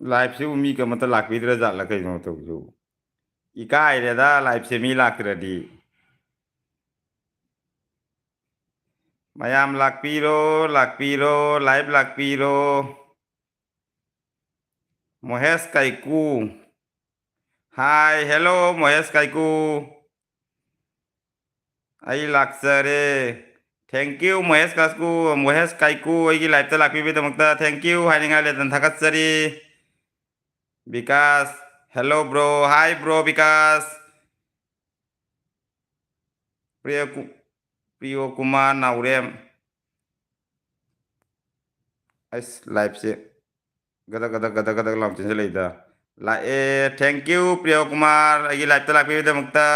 लाइफꯁꯤꯕꯨ ꯃꯤ ꯑꯃꯠꯇ ꯂꯥꯛꯄꯤꯗ꯭ꯔꯖꯥꯠꯂ ꯀꯩꯅꯣ ꯇꯧꯕꯁꯨ ꯏꯀꯥꯏꯔꯦꯗ ꯂꯥꯏꯐꯁꯦ ꯃꯤ ꯂꯥꯛꯇ꯭ꯔꯗꯤ ꯃꯌꯥꯝ ꯂꯥꯛꯄꯤꯔꯣ ꯂꯥꯛꯄꯤꯔꯣ ꯂꯥꯏꯚ ꯂꯥꯛꯄꯤꯔꯣ ꯃꯣꯍꯦꯁ ꯀꯥꯏꯀꯨ हाय हेलो महेश काइकू आई लाक्चरे थैंक यू महेश काइकू अगी लाइव लाक्पीबीदमक्ता थैंक यू हाइनिंगा लेतन थागतचरी Vikas hello bro hi bro Vikas Priyo Kumar नाउरेम us live से गदक गदक गदक गदक लाउंचिन से लेदा लाए थैंक यू प्रियो कुमार अगी लाइव लाक्पीबीदमक्ता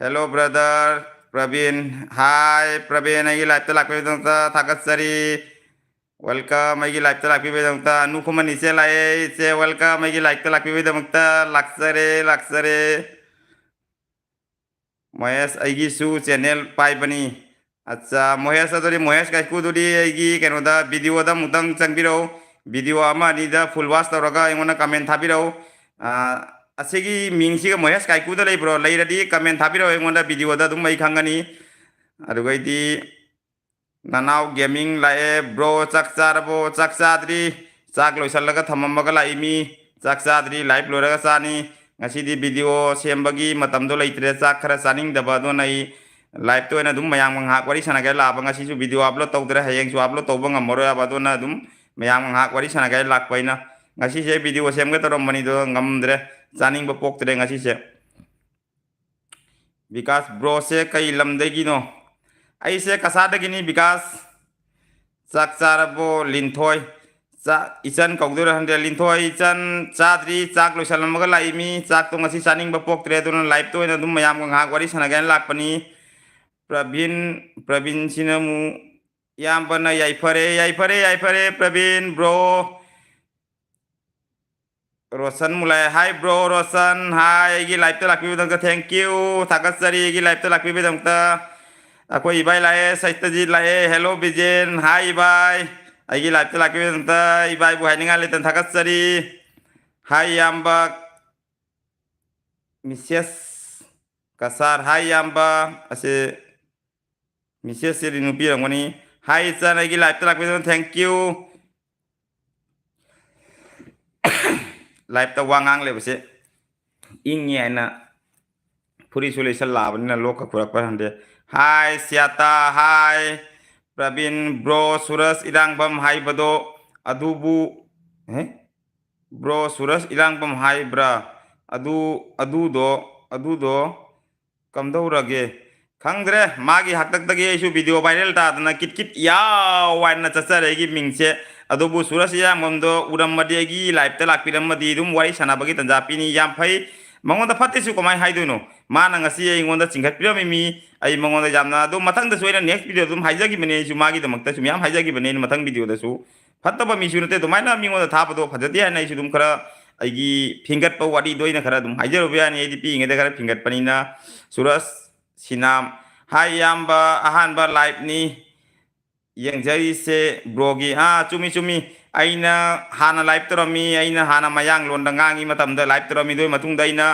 हेलो ब्रदर प्रवीण हाय प्रवीण अगी लाइव लाक्पीबीदमक्ता थागतचरी वेलकम अगी लाइव लाक्पीबीदमक्ता अनुकुमन इसे लाए इसे वेलकम अगी लाइव लाक्पीबीदमक्ता लाक्सरे लाक्सरे महेश अगीसु चैनल पाइबनी अच्छा महेश अदोरी महेश काइकुदुरी अगी केनोदा वीडियोदा मुतंग चंगबिरो वीडियो अमा निदा फुल वाच तौरगा इंगोना कमेंट थाबिरो असेगी मिंगसिगा महेश काइकुदा लेब्रो लेरदी कमेंट थाबिरो इंगोना वीडियोदा दुम मई खंगनी अदुगैदी नानाव गेमिंग लाए ब्रो चकचारबो चकचाद्री चाक लोइसल्लगा थममगा लाइमी चकचाद्री लाइव लोरगा चानी ngasi video sembagi matam do leitre chak khara chaning daba do nai live to na dum mayang hak wari sana gai laba ngasi su video upload tawdre hayeng su upload tawba ngamoro ya ba do na dum mayang hak wari sana gai lak paina ngasi se video semga to mani do ngamdre chaning ba pok tre ngasi se Vikas bro से कई लमदगी no आई से कसादगी नि विकास चाक चारबो Linthoi इचन कौदर hundred Linthoi इचन चाद्री चाक लोइसलमगा लाइमी चाक तो ngasi चानिंग पोक्ट्रे दुन live तो ना दुम मयाम ngak wari sanagan lakpani Praveen सिनमु याम बना याइफरे प्रवीण ब्रो रोशन मुलाय हाय ब्रो रोशन हाय गी लाइव तो लाक्पीबीदमक्ता थैंक यू थागतचरी गी लाइव तो लाक्पीबीदमक्ता अखोय इबाय लाए सत्यजीत लाए हेलो बिजेन हाय इबाय अगी लाइव तो लाक्पीबीदमक्ता इबाय बु हाइनिंगा लेतन थागतचरी हाय याम्बा Mrs kasar hai yamba ase mises siri nupi rangoni hai chan agi live ta lakbe thank you live ta wangang le base ingye na puri solution labani na loka kurak pa hande hai siata hai pravin bro suras irang bam hai bado adubu bro suras irang bam hai bra adu do कमदौरगे खंग्रे मागी हक्तक्तगे इशु video viral तादना किट किट याव वाइना चचरेगी मिंगसे अदुबु सुरसिया मंदो उरममदेगी लाइव ता लाक्पिरमदि दुम वारी सनाबगी तंजापिनी याम फै मंगोंदा फत्तेसु कमाय हाइदुनो माना ngasi इंगोंदा चिंगतपिरमिमी आई मंगोंदा यामना दो मथंग सोइना नेक्स्ट वीडियो दुम हाइजागी बने इशु मागी दमक्ता सुम याम हाइजागी बने मथंग वीडियो दसु फत्तबा मिसु नते दुमाइना मिंगोंदा थाबदो फजति हाइना इशु दुम खरा अगी फिंगत प वाडी दोइना खरा दुम हाइजरो बियानी एदी पिंगेदा खरा फिंगत पनिना सुरस सिनाम हाय याम्बा अहानबा लाइव नि यंगजरी से ब्रोगी चुमी चुमी आइना हाना लाइव तरमी आइना हाना मयांग लोन दंगांगी मतमदा लाइव तरमी दोय मतुंग दाइना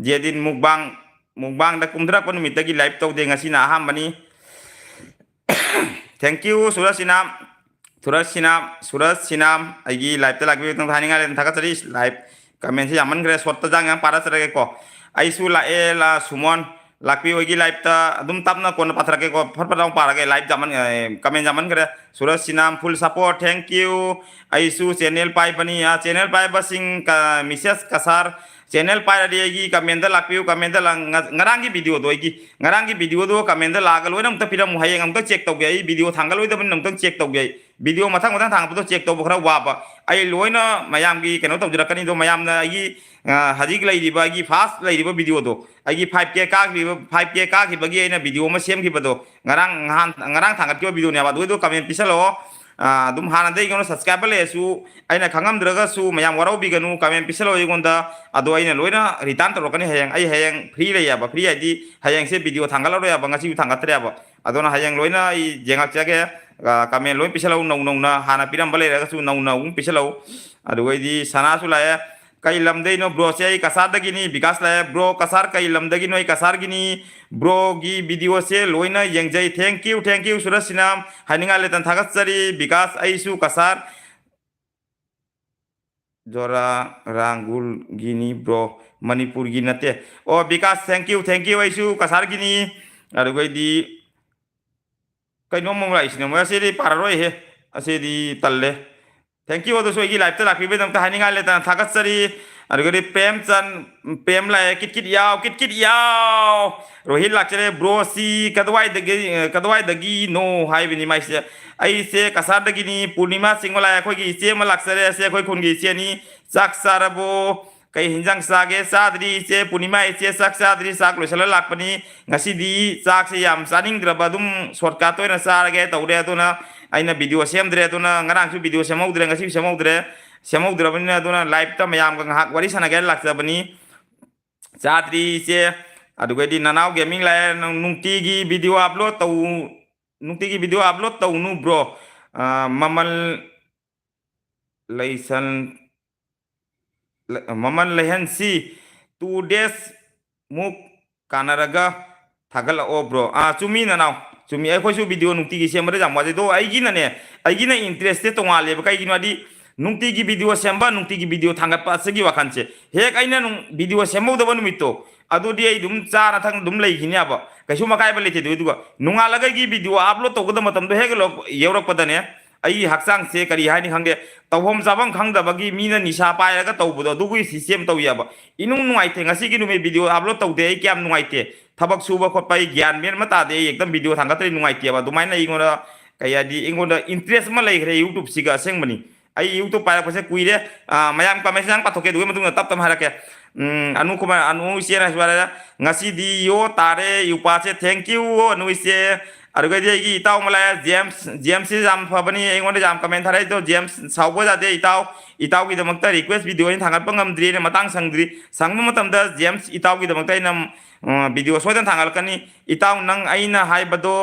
जेदिन मुकबांग दा कुमधरा पन मितगी लाइव तो दे ngasi na ahambani thank you Suraj Sinam आइगी लाइव ता लागबे तंग थानिंगा लेन थागतरी लाइव कमेंट से यामन ग्रे सोट जांग yang para सरगे को आइसु लाए ला सुमन लाक्पी होगी लाइव ता दुम तपना कोन पाथरके को फरफराव पारगे लाइव जामन कमेंट जामन करे Suraj Sinam full support thank you आइसु चैनल पाइ बनी चैनल पाइ बसिंग का मिसेस कसार चैनल पाइ रेगी कमेंट दा लाक्पी कमेंट दा ngarang वीडियो दोगी ngarang वीडियो दो कमेंट दा लागल ओनम ता पिरम हायेंग हम ता चेक तौगे आई वीडियो थांगल ओइ दबन नम ता चेक तौगे वीडियो मथांग मथांग थांग तो चेक तौब खरा वाबा आई लोइना मयाम की केनो तौजरकनी दो मयाम ना आई हजिक लाइरिबा गी फास्ट लाइरिबा वीडियो दो आई 5k काखिबगी आइना वीडियो मा सेमखिबदो ngarang थांगत के वीडियो ने बा दो कमेंट पिसलो दुम हाना दे गोनो सब्सक्राइब लेसु आइना खंगम द्रगसु मयाम वराव बिगनु कमेंट पिसलो इगोंदा अदो आइना लोइना रिटर्न तरोकनी हैंग आई हैंग फ्री लेयाबा फ्री आइदी हैंग से वीडियो थांगलो याबा ngasi थांगतरेयाबा अदोना हैंग लोइना आई जेंगाक जागे comment loi pisalau nau na hana piram bale ra su nau pisalau adugaidi sana su la kai lamdei no bro se kasar da gini bikas la bro kasar kai lamdagi no kasar gini bro gi video se loina yengjai thank you suras sinam haninga letan thagat sari bikas aisu kasar jora rangul gini bro manipur gi nate oh bikas thank you aisu kasar gini adugaidi kai no mong lai sinam ase di pararoi he ase di talle thank you also igi live ta lakhi bedam ta haninga letan thagat sari अरे प्रेम चंद प्रेम लाए kit याव Rohit लाक्चरे bro सी कदवाई दगी no high बिनी माइसे ऐसे कसार दगी पूर्णिमा सिंह लाए कोई की इसे म लाक्चरे ऐसे कोई खुन की इसे नी साक सारबो कई हिंजंग सागे सादरी इसे पूर्णिमा इसे साक सादरी साक लोसल लाकपनी ngasi di साक से याम सानिंग द्रबदुम शॉर्टकट तो न सारगे तौरे तो ना आइना वीडियो सेमद्रे तो ना ngarang su वीडियो सेमौद्रे ngasi सेमौद्रे सेमौद्रबनी अदुना लाइव ता मयाम का हाक वारी सनागे लाक्सबनी चाद्री से अदुगदी ननाव गेमिंग लाय नुंगती की वीडियो अपलोड तौ नुंगती की वीडियो अपलोड तौ नु ब्रो ममल लैसन ममल लहन सी 2 days मुक कानरगा थागल ओ ब्रो चुमी ननाव चुमी अखोसु वीडियो नुंगती की सेमरे जामवाजे दो आइगी ना इंटरेस्ट तो वाले बकाई गिनवादी नुंगती की वीडियो सेम्बा नुंगती की वीडियो थांगत पासगी वाखानचे हेक आइना वीडियो सेमौदब नुमितो अदुदी आई दुम चाना थांग दुम लैखिनि अब कैसु मकायब लेते दुगा नुंगालगा की वीडियो अपलोड तौगद मतम दो हेग यौरकपदने आई हक्सांग से करी हानि खंगे तौहम जाबम खंगदबगी मीना निशा पायरगा तौबदो दुगुई सिस्टम तौयाब इनुं नुंगाइते ngasi नुमे वीडियो अपलोड तौदे आई क्याम नुंगाइते थबक सुबा खोटपाई ज्ञान मेन मतादे एकदम वीडियो थांगतै नुंगाइते अब दुमाइना इगोना कयादी इगोना इंटरेस्ट म लैखरे यूट्यूब सिगा सेंगमनी आई यूट्यूब पारपसे कुइरे मयाम कमेंट पाथोके दुगे मतुंग तप तप हारके अनु कुमार अनु इसे राजवारा ngasi di yo tare yupache thank you anu ise अरुगदी की इताव मला जेम्स जाम फबनी एंगोंदे जाम कमेंट थाराय तो जेम्स सावबो जादे इताव की दमकता रिक्वेस्ट वीडियो इन थांगत पंगमद्री ने मतंग संगद्री संगम मतमदा जेम्स इताव की दमकता इन वीडियो सोदन थांगलकनी इताव नंग आइना हाइबदो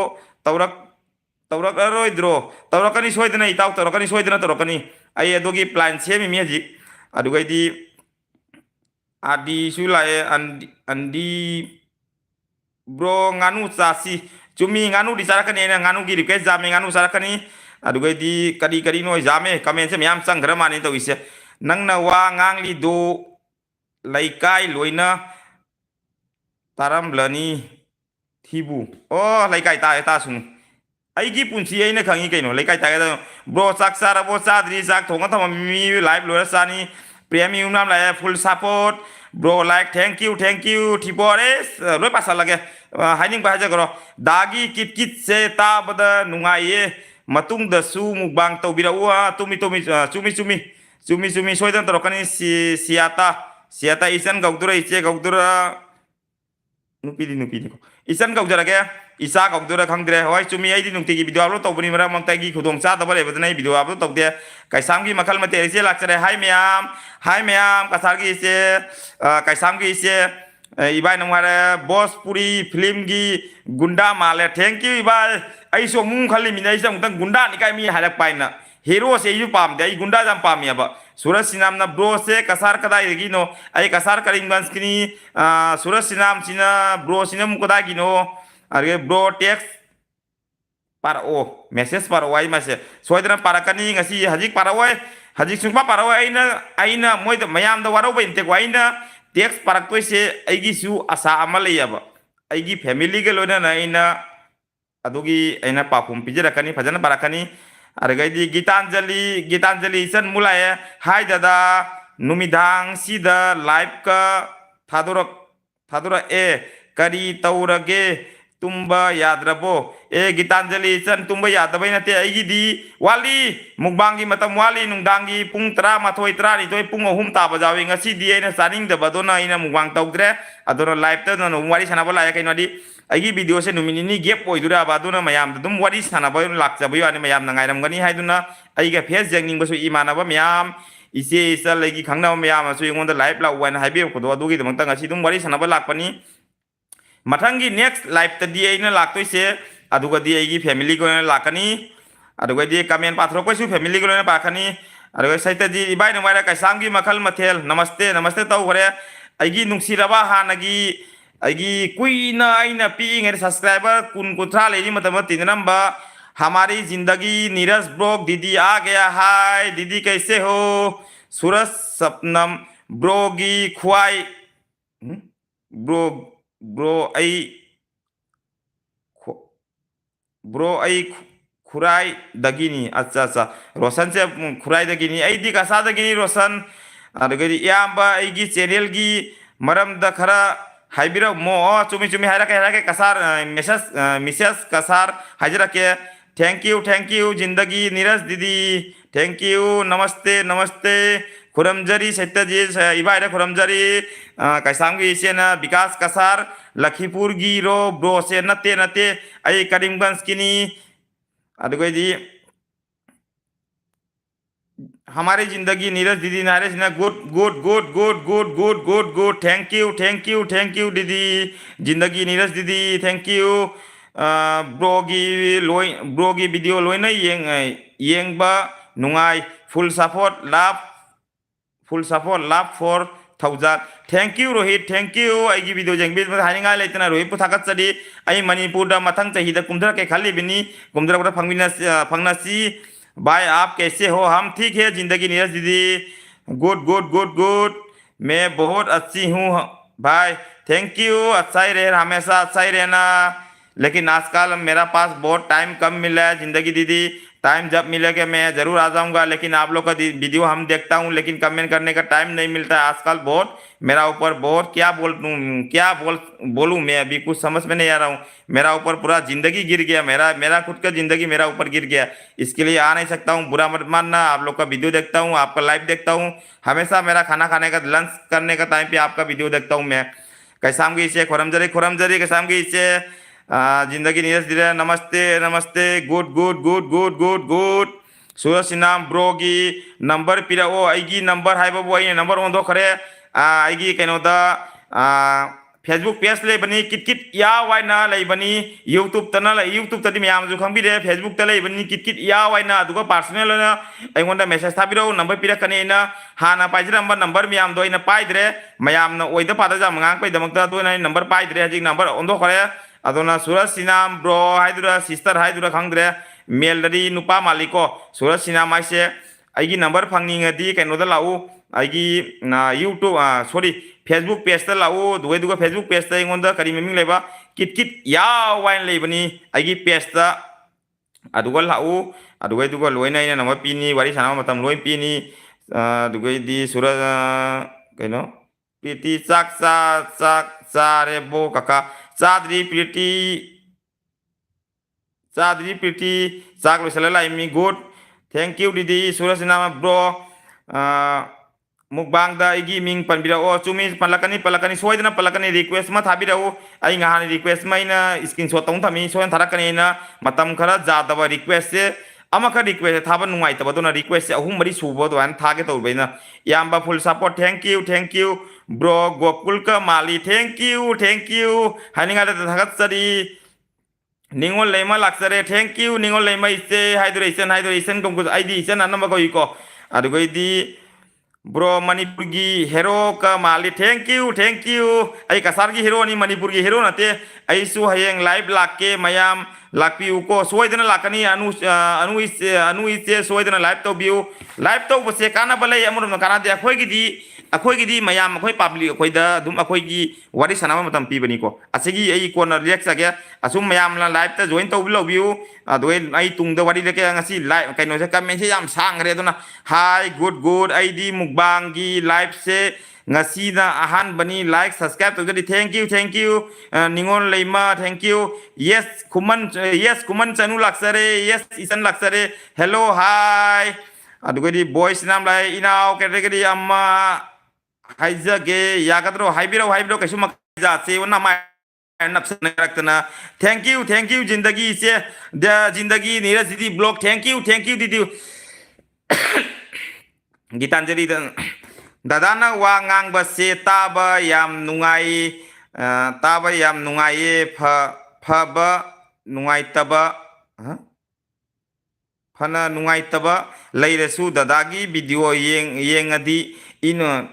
तौरकनी सोयदना इताव तौरकनी आई अदोगी प्लान सेमी मेजी अदुगदी आदि सुलाए अंदी ब्रो nganu चासी चुमी nganu di sarakani na nganu की रिक्वेस्ट जामे nganu sarakani अदुगदी करी नो जामे कमेंट से म्याम संग्रमानी तो इसे नंगना वा ngang दो लैकाई लोइना तारमलनी थिबु ओ लैकाई ता सुनु आईगी पुंसी आइना खंगी कइनो लैकाई तागे ब्रो साक साराबो साद्री साक थोंगा थमा मी लाइव लोरा सानी प्रेमियम नाम लाया full support bro like thank you थिपोरेस लोय पासा लगे हाइनिंग बाहाजा करो दागी किट से ताबदा नुंगाइए मतुंग दसु मुबांग तौबिराउआ चुमी सोयदन तरकनी सियाता इसन गौदुरा इचे गौदुरा नुपीदी को इसन गौजरागे इसा गौदुरा खंगद्रे होय चुमी आइदी नुंगती की वीडियो अपलोड तौबनी मरा मंगतागी खुदोंग चादब लेबदना वीडियो अपलोड तौदे कैसामगी मखल मते इसे लाक्चरे हाय मैम कसारगी इसे कैसामगी इसे इबाई नंगारे भोजपुरी फिल्म की गुंडा माले थैंक यू इबाई ऐसो मुंग खाली मिनाई से मुतंग गुंडा निकाय मी हालक पाइना हीरो से यू पाम दे गुंडा जाम पामी अब सूरज सिनाम ना ब्रो से कसार कदाई गिनो आई कसार करिंगंस किनी सूरज सिनाम सिना ब्रो सिना मुकदा गिनो अरे bro text par o message par o ai mase soidana parakani ngasi hajik parawai hajik sungpa parawai aina moi da mayam da waro ba inte ko aina text parak to se aigi su asa amale yaba aigi family ge lona na aina adugi aina pakum pijara kani phajana parakani argai di gitanjali san mulaya hai dada numidang sida live ka thadura e kari taurage तुम्बा याद्रबो ए गीतांजलि सन तुम्बा यादबै नते आइगी दी वाली मुगबांगी मतम वाली नुंगांगी पुंग 13 13 पुंग 3 ताबा जावे ngasi दी आइना सानिंग दबदोना आइना मुगबांग तौद्रे अदोना live त न वारी सानाबो लाय कैनोदी आइगी वीडियो से नुमिनि गेप ओइदुरा बादुना मयाम दुम वारी सानाबो लाक्चबयो अनि मयाम नंगाइरमगनी हाइदुना आइगा फेस जेंगनिंगबसु इमानाबा मयाम इसे इसा लगी खंगना मयाम सु इंगोंदा लाइव ला वाइन हाइबे को दो दुगी दमंग तंगा सिदुम वारी सानाबा लाकपनी मथंगी नेक्स्ट लाइफ तदी आइना लाक्तोइसे अदुगदी आइगी फैमिली को लाकनी ꯑꯗꯨꯒꯗꯤ ꯀꯃꯦꯟ ꯄꯥꯊꯣꯔꯛꯄꯁꯨ ꯐꯦꯃꯤꯂꯤꯒ ꯂꯣꯏꯅ ꯄꯥꯈꯅꯤ ꯑꯗꯨꯒ ꯁꯩꯇꯗꯤ ꯏꯕꯥꯏ ꯅꯨꯡꯉꯥꯏꯔ ꯀꯩꯁꯥꯝꯒꯤ ꯃꯈꯜ ꯃꯊꯦꯜ ꯅꯃꯁꯇꯦ ꯅꯃꯁꯇꯦ ꯇꯧꯈ꯭ꯔꯦ ꯑꯩꯒꯤ ꯅꯨꯡꯁꯤꯔꯕ ꯍꯥꯟꯅꯒꯤ ꯑꯩꯒꯤ कुइना अइना पीइङै सब्सक्राइबर कुन कुथ्रा लेरी मतलब तिनरंबा हमारी जिंदगी नीरज ब्रो दीदी आ गया हाय दीदी कैसे हो सूरज सपनम ब्रोगी खुआई ब्रो ब्रो आई ब्रो आई खुराई दगिनी अच्छा अच्छा रोशन से खुराई दगिनी आई कसा दगिनी रोशन अदगरी इयाम्बा आईगी चैनल की मरमदा खरा हाइबिरमो चुमी चुमी हाइरके कसार मिसेस कसार हाइजरके थैंक यू जिंदगी नीरज दीदी थैंक यू नमस्ते नमस्ते खुरमजरी सत्यजी इबाइरे खुरमजरी कैसामगी इसेना विकास कसार लखीपुर की रो ब्रो से नते नते आई करीमगंज की नी अदगोदी हमारी जिंदगी नीरज दीदी नारे good good good good good good good good thank you दीदी जिंदगी नीरज दीदी थैंक यू ब्रोगी वीडियो लोइना येंबा नुंगाई full support love four thousand thank you Rohit thank you आई वीडियो जेंबी हाइंगा लेतना रोहित पुथागतरी आई मणिपुर मथंग चाहिए कुमधर के खाली बिनी कुमधर फंगनसी भाई आप कैसे हो हम ठीक है जिंदगी नीरज दीदी गुड गुड गुड गुड मैं बहुत अच्छी हूँ भाई थैंक यू अच्छा ही रहे हमेशा अच्छा ही रहना लेकिन आजकल मेरा पास बहुत टाइम कम मिला है जिंदगी दीदी टाइम जब मिलेगा मैं ज़रूर आ जाऊंगा लेकिन आप लोग का वीडियो हम देखता हूं लेकिन कमेंट करने का टाइम नहीं मिलता है आजकल बहुत मेरा ऊपर बहुत क्या बोलूं मैं अभी कुछ समझ में नहीं आ रहा हूं मेरा ऊपर पूरा ज़िंदगी गिर गया मेरा खुद का ज़िंदगी मेरा ऊपर गिर गया इसके लिए आ नहीं सकता हूँ बुरा मत मानना आप लोग का वीडियो देखता हूँ आपका लाइव देखता हूँ हमेशा मेरा खाना खाने का लंच करने का टाइम पे आपका वीडियो देखता हूँ मैं कैसामगी से खुरमजरी कैसामगी से जिंदगी नीरज दिरे नमस्ते नमस्ते good good good good good good Suraj Sinam ब्रोगी नंबर पिराओ आईगी नंबर हाइबाबो आई नंबर ओंदोखरे आईगी कइनोदा फेसबुक पेज लेबनी किट किट या वाइना लेबनी यूट्यूब तना यूट्यूब तदि मयाम जु खंबिरे फेसबुक त लेबनी किट किट या वाइना अदुगा पर्सनल ना अइगोंदा मेसेज थाबिरो नंबर पिरकने ना हाना पाइजरंबा नंबर मयाम दो इना पाइद्रे मयाम ना ओइदा पादा जा मंगांग पैदमक्ता तो ना नंबर पाइद्रे हजि नंबर ओंदोखरे अदोना सूरज सिनाम ब्रो हाइदुरा सिस्टर हाइदुरा खंगद्रे मेलदरी नुपा मालिको सूरज सिनाम आइसे आइगी नंबर फंगनिंगदी कैनोदा लाउ आइगी ना यूट्यूब सॉरी फेसबुक पेज ता लाउ दुगै फेसबुक पेज ता इंगोंदा करी मिमिंग लेबा किट किट या वाइन लेबनी आइगी पेज ता अदुगा लाउ अदुगै लोइना इना नंबर पीनी वारी साना मतम लोइ पीनी दुगै दी सूरज कैनो पीती चाक रे बो काका चादरी प्रीति चाक लोसले लाइमी गुड थैंक यू दीदी सूरज नाम ब्रो मुकबांग इगी मिंग पनबिराओ चुमी पलकनी सोयदना पलकनी रिक्वेस्ट मा थाबिराओ आई ngahani रिक्वेस्ट माइना स्क्रीनशॉट तौं थामी सोयन थारकनी ना मतम खरा जादबा रिक्वेस्ट से अमका रिक्वेस्ट थाबा नुंगाइ तबदोना रिक्वेस्ट से अहुम मरी सुबो दोन थागे तौबैना याम्बा full support thank you bro Gokul का माली थैंक यू हानिंगा थागत सरी निंगोल लेमा लाक्सरे थैंक यू निंगोल लेमा इसे हाइड्रेशन को आईडी इसन अनम को इको अदुगैदी ब्रो मणिपुर की हीरो का माली थैंक यू आई कसार की हीरो नि मणिपुर की हीरो नते आईसु हयेंग लाइव लाके मयाम लाकपिउ को सोयदना लाकनी अनु इसे सोयदना लाइव तो बसे काना बले अमरम काना दे अखोईगी मयाम अखोई पब्लिक अखोईदा दुम अखोईगी वारी सनामा मतम पीबनी को असेगी आई कोना रिएक्ट सगे असुम मयाम ला लाइव ता जॉइन तौबिलो बिउ अदोय आई तुंग द वारी लेके ngasi लाइव कइनो से कमेंट से याम सांगरे दोना हाय गुड आईडी मुकबांगी लाइव से ngasi ना अहान बनी लाइक सब्सक्राइब तो जदी thank you Ningol Lema thank you yes Kuman Chanu लाक्सरे यस इसन लाक्सरे हेलो हाय अदुगदी बॉयस नाम लाइ इनाव कैटेगरी अम्मा हाइजगे यागद्रो हाइबिरो कैसु मजा से वना मा नपसनरक्तना थैंक यू जिंदगी से जिंदगी नीरज दीदी ब्लॉग थैंक यू दीदी गीतांजलि दादाना वा ngang से ताबा याम नुंगाई फबा नुंगाई तबा fana nungaitaba leirasu dadagi video yengadi ino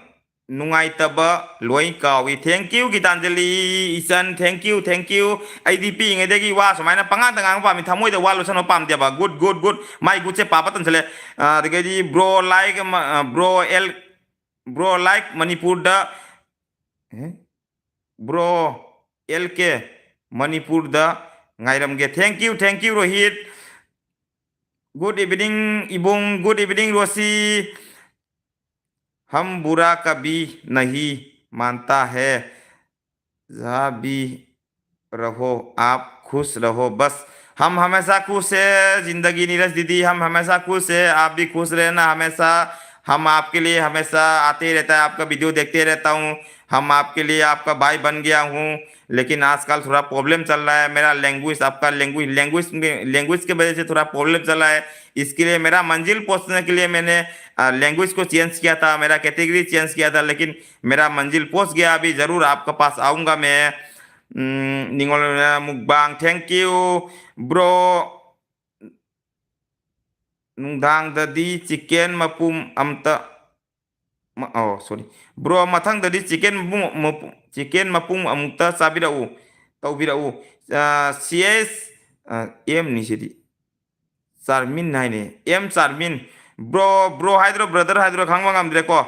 nungaitaba loi kawi. Thank you Gitanjali Isan, thank you IDP ngedegi wa sumaina pangan tangang pami thamoi da walu sano pam dia ba good mai good se papa tan chale degedi bro like bro like Manipur da bro LK Manipur da ngairam ge. Thank you Rohit. Good evening Ibung, good evening Rosi. हम बुरा कभी नहीं मानता है, जहाँ भी रहो आप खुश रहो बस। हम हमेशा खुश है जिंदगी नीरज दीदी, हम हमेशा खुश है, आप भी खुश रहना हमेशा। हम आपके लिए हमेशा आते रहता है, आपका वीडियो देखते रहता हूँ, हम आपके लिए आपका भाई बन गया हूँ। लेकिन आजकल थोड़ा प्रॉब्लम चल रहा है, मेरा लैंग्वेज आपका लैंग्वेज के वजह से थोड़ा प्रॉब्लम चल रहा है। इसके लिए मेरा मंजिल पहुंचने के लिए मैंने लैंग्वेज को चेंज किया था, मेरा कैटेगरी चेंज किया था, लेकिन मेरा मंजिल पहुंच गया। अभी ज़रूर आपके पास आऊँगा मैं। Ningol mukbang, thank you bro. नुंगदांगददी चिकन मपुम अमता सॉरी ब्रो मथंगददी चिकन मपुम अमुक्ता चाबिराऊ तौबिराऊ। CS एम निसिदी चारमिन नाइने एम चारमिन ब्रो हाइद्रो ब्रदर हाइद्रो खांगवा ngamdre ko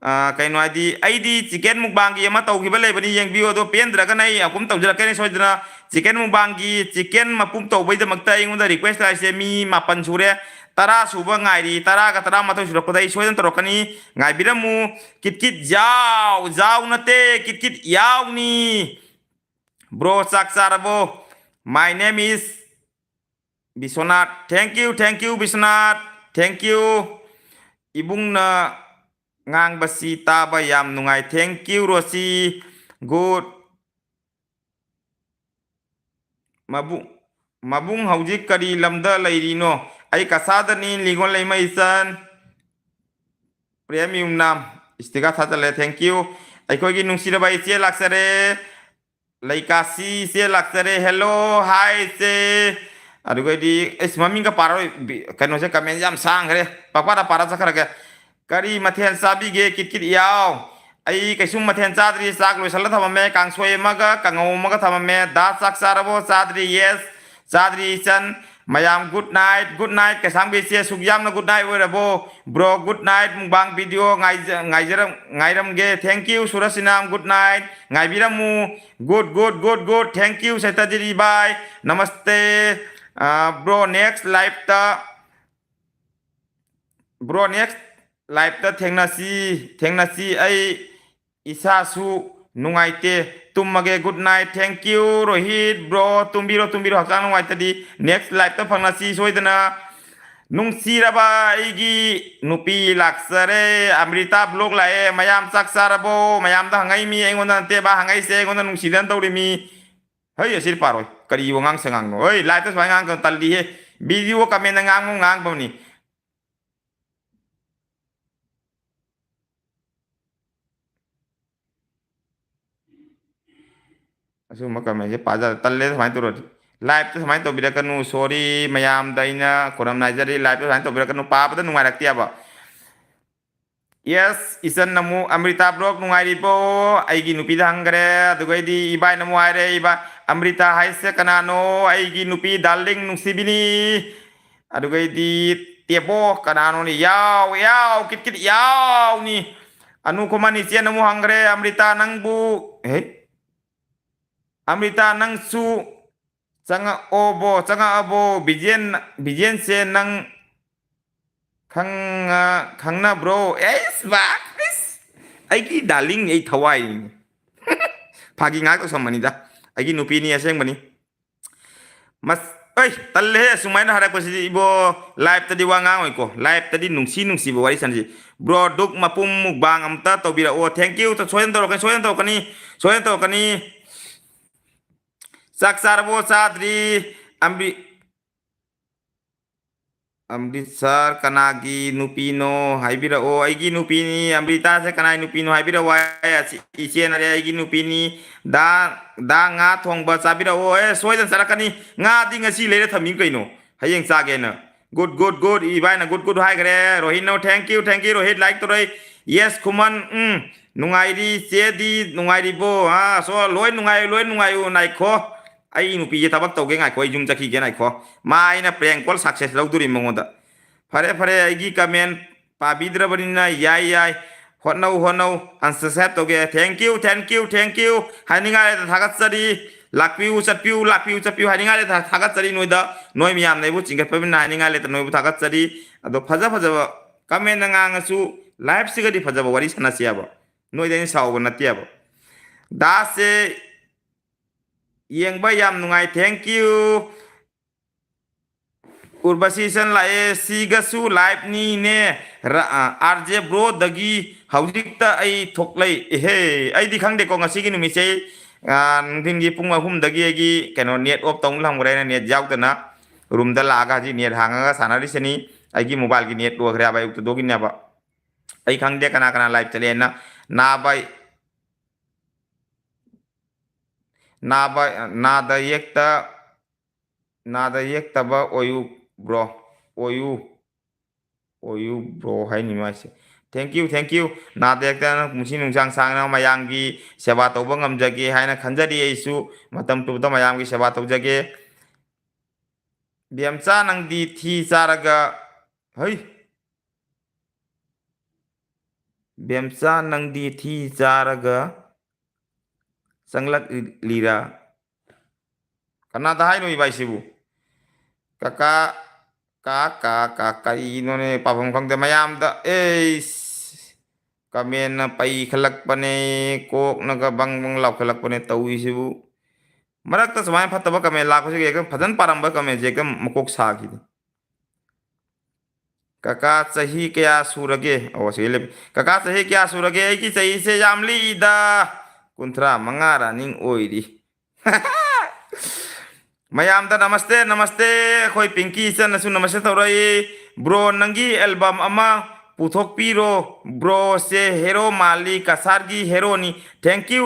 kaino id chicken mukbang gi ama tawgiba lebani yengbiyo do pendra nai akum tawjira kene soidna chicken mukbang gi chicken mapum tawbai da makta ingonda request aise mi mapan sure tara suba ngairi tara ka tara mato sura kodai soidan torokani ngai biramu kit jaw nate kit yaw ni bro saksarabo. My name is Biswanath. Thank you Biswanath, thank you. Ibung na ngang basi taba yam nungai. Thank you Rosi. Good. Mabung haujik kari lamda lairino ai kasada ni lingon laima isan premium nam istiga thadale. Thank you ai kogi nungsira bai che laksare laikasi se laksare. Hello hi se aduga di maminga paro kano se kamen jam sang re papa da para sakara ke kari mathen sabi ge kit yaw ai kaisum mathen sadri sak lo sala thama me kang soy maga kango maga thama me da sak sarabo sadri yes sadri chan mayam good night ke sambi se sugyam na good night werabo bro good night mubang video ngairam ge. Thank you Surasinam, good night ngai biramu good thank you setadiri bye namaste. Bro next live ta thengnasi ai isa su nungaite tummage. Good night, thank you Rohit bro tumbiro hakang nungaite di next live ta phangnasi soidana. Nungsiraba aigi nupi laksare Amrita blog lae mayam saksarabo mayam da hangai mi engonda te ba hangai se engonda nungsidan tawri mi hei asir paroi kari wongang sengang no oi live tas bangang kan taldi he video kamen ngang bani asu makame je paja talle mai turot live tas mai to birakanu sorry mayam daina koram najari live tas mai to birakanu pa pa nungai rakti aba. Yes isan namu Amrita blog nungai ribo aigi nupi hangre adugai di ibai namu aire iba Amrita haise kanano aigi nupi darling nungsibini adugai di tebo kanano ni yaw kit yaw ni anu komani sia namu hangre Amrita nangbu Amrita nang su changa abo bijen se nang khangna bro es bak aigi darling ei thawai phagi ngak to samani da aigi nupi ni aseng bani mas oi talle sumaina hara ko si ibo live tadi wanga oi ko live tadi nungsi bo wari sanji bro duk mapum mukbang amta tobira o thank you to soyen to kani saksarbo sadri Amritsar kanagi nupino haibira o aigi nupini Amrita se kanai nupino haibira wa isien are aigi nupini da nga thongba sabira o soidan sarakani nga di ngasi lere thaming kaino hayeng chage na good ibai na good hai kare Rohit no thank you Rohit like to roi yes kuman nungai di che di nungai di bo ha so loi nungai u nai kho ai nu pi je tabak tau ge ngai koi jum chaki ge nai kho mai na prank call success lau duri mongoda fare ai gi comment pa bidra banina yai honau unsubscribe to ge thank you haninga thagat sari lakpiu chatpiu haninga le thagat sari noida noi miyam nei bu chingat pabina haninga le noi bu thagat sari ado phaja comment na ngang su live siga di phaja wari sana siaba noi den saw na tiaba da se yeng ba yam nungai thank you Urbasi san lae siga su live ni ne RJ bro dagi haudik ta ai thok lai he ai di khang de ko ngasi gi numi se nungthin gi pung ahum dagi gi keno net op tong lam gre na net jaw ta na room da la ga ji net hang ga sanari seni ai gi mobile gi net do khra ba uk to do gi na ba ai khang de kana live chale na bai na da yek ta ba oyu bro hai ni ma se thank you na dek ta musi nung sang na mayang gi seba to ba ngam jage hai na khanjari aisu matam tu da mayang gi seba to jage biam cha nang di thi charaga hei biam cha nang di thi charaga sanglak lira kana da hai noi bai sibu kaka ino ne papam khang de mayam da kamen na pai khalak pane kok na ga bang law khalak pane tawi sibu marak ta samay phataba kamen la ko se ekam phajan paramba kamen je kam makok sa gi kaka chahi kya surage o sele kaka chahi kya surage ai ki chahi se jamli da kunthra mangara ning oiri mayam da namaste khoi pinky san su namaste taurai bro nangi album ama puthok piro bro se hero mali kasargi hero ni thank you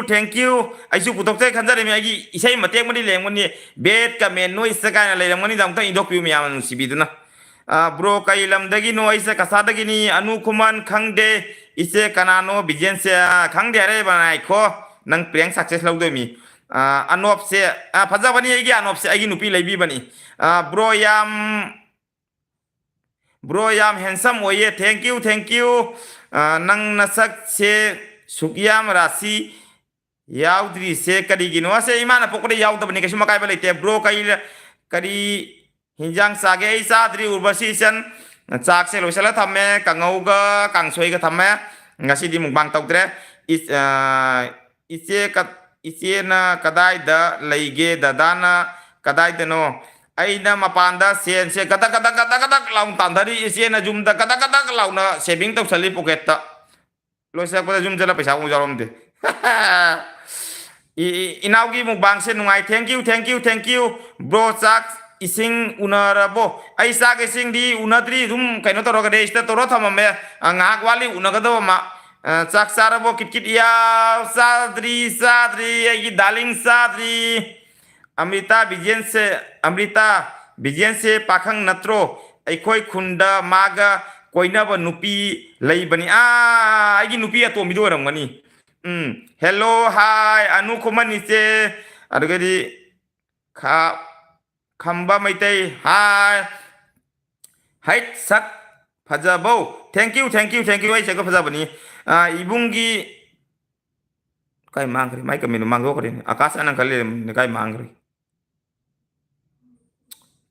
aisu puthok te khanjare mi agi isai matek mani lengmani bet ka men noi saka na leramani dam ta indok pi mi am sibiduna bro kailam dagi no isa kasadagi ni anu kuman khangde ise kanano bijen se khangde are banai kho nang prank success lau do mi anop se phaja bani agi anop se agi nupi leibi bani bro yam handsome oye thank you nang nasak se sukyam rasi yaudri se kadi gino se imana pokore yaud bani kesu makai bale te bro kai kadi hinjang sage sadri urbasi san chak se loisala thamme kangau ga kangsoi ga thamme ngasi di mukbang tawdre ise na kadai da leige dadana kadai da no aina mapanda sen se kata laung tandari ise na jumda kata launa saving taw sali pocket ta loisa ko jum jala paisa mo jarom de inaugi mukbang se nungai thank you bro chak ising unarabo ai sak ising di unadri dum kaino to rogade ista to rothama me ngak wali unagado ma chak sarabo kit ya sadri ai daling sadri amrita bijen se pakhang natro ai khoi khunda maga koinaba nupi leibani ai gi nupi ato mido ramani hello hi anu khomani se adugadi khamba maitai hi sak phajabo thank you ai seko phajabani ibungi kai mangri mai kaminu manggo kare akas anang kale ne kai mangri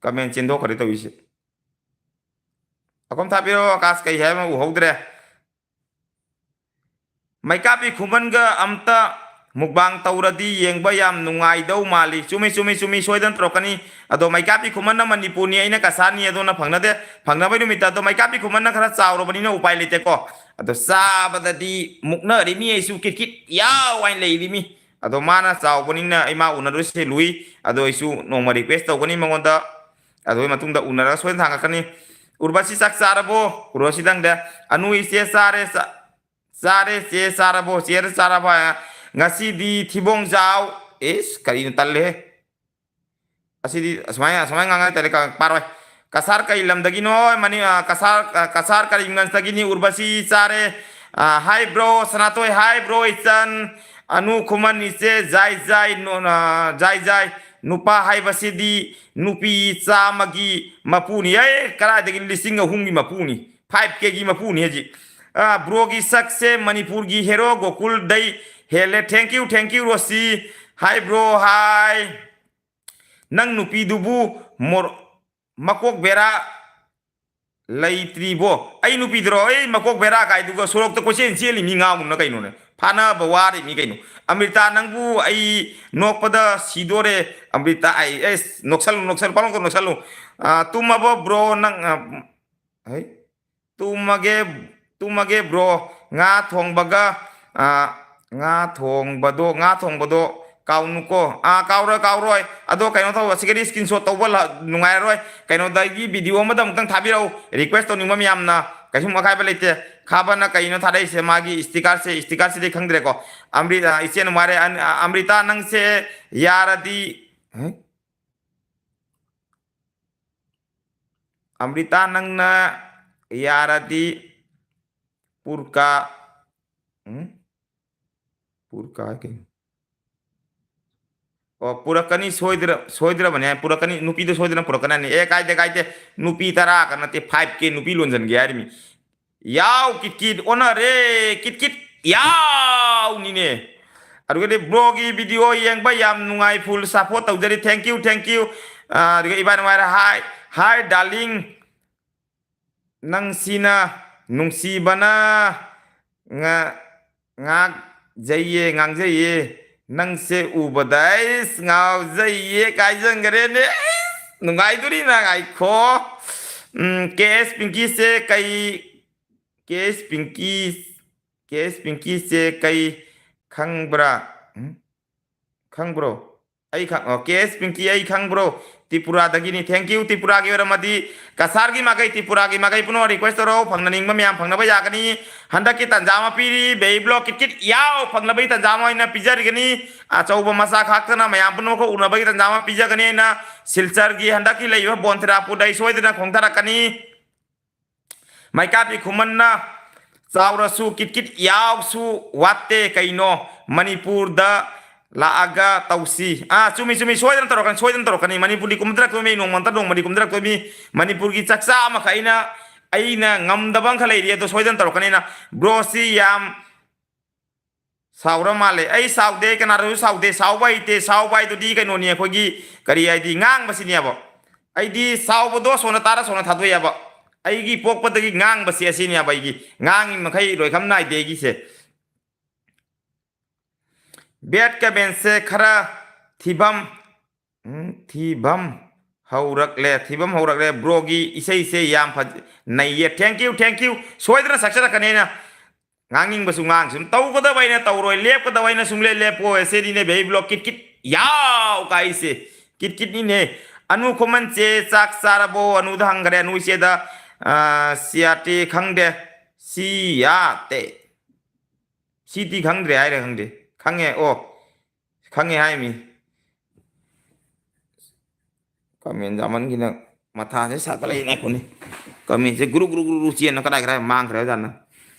kamen chindo kare to wise akom thapiro akas kai hai ma u hogdre mai kapi khumanga amta mukbang tauradi yengba yam nungai dau mali chumi soidan trokani ado mai kapi khumanna manipuni aina kasani ado na phangna bai numita to mai kapi khumanna khara chawro bani na upai lete ko ado sabadadi mukna ri mi isu kit yaw wain lei ri mi ado mana chaw bani na ima unaru se lui ado isu nongma request to bani mangonda ado matungda unara soin thanga kani urbasi sak sarabo urosi dangda anu ise sare se sarabo ser saraba ngasi di thibong jaw kari talle asidi asmaya ngangai tale ka paroi kasar kai lamdagino mani kasar karimgंज urbasi chare hi bro sanatoi hi bro ichan anu khuman ise jai jai nupa hai basidi nupi chamagi mapuni kara dagi lising hungi mapuni 5k gi mapuni haji bro gi sakse manipur gi hero gokul dai hele thank you rosi hi bro hi nang nupi dubu mor makok bera leitribo ai nupi dro ai makok bera kai duga sorok to kochen cheli mi nga mun na kaino ne phana bawari mi kaino amrita nangbu ai nokpada sidore amrita ai es noksal palong ko noksal tumabo bro nang ai tumage bro nga thong bado kaunuko kauroi ado kaino thaw sigari screenshot tawbal nungai roi kaino dagi video madam tang thabirau request to ningma yamna kaisum akai balite khabana kaino thadai se magi sticker se de khangdre ko amrita isen mare amrita nang se yaradi amrita nang na yaradi purka ke purakani soidra bane purakani nupi de soidra purakana ni kaite nupi tara kana te 5k nupi lonjan ge armi yaw kit ona re kit yaw ni ne aruge blogi video yang bayam nungai full support tawjari thank you aruge iban mara hi darling nang sina nungsi bana ngang jaye nang se ubadai ngau jaye kai jangre ne nungai duri na ngai kho kes pinky se kai khangbra ai khang kes pinky ai khangbro Tripura dagini thank you Tripura gi ramadi kasar gi magai Tripura gi magai puno request ro phangna ning mamyam phangna ba yakani handa ki tanjama piri be block kit yaw phangna bai tanjama ina pijar gani a chauba masa khaktana mayam puno ko una bai tanjama pija gani na silchar gi handa ki leiba bonthra pu dai soidna khongthara kani maika pi khumanna chaura su kit yaw su watte kaino manipur da laaga tausi cumi soidan tarokan ni manipur di kumdrak to me nong manta dong mani kumdrak to mi manipur gi chaksa ma khaina aina ngamdabang khalai ri to soidan tarokan na bro si yam saura male ai saude kana ru saude saubai to di kaino ni khogi kari ai di ngang basi ni abo ai di saubo do sona tara sona thadu ya ba ai gi pokpa gi ngang basi asi ni aba gi ngang ma khai roi kham nai de gi se बेट के बेन से खरा थीबम हौरकले ब्रोगी इसे याम नैये थैंक यू सोइदना सक्सेस कनेना ngang basu ngang sum tau ko da baina tau roi lep ko da baina sumle lepo ese ni ne be block kit yaw kai se kit ni ne anu khoman che chak sarabo anu dhang gare anu se da siate khangde siate siti khangre ai re khangde khangye hai mi kamen zaman gina matha se satla ina koni kamen se guru chien na kada kra mang kra jan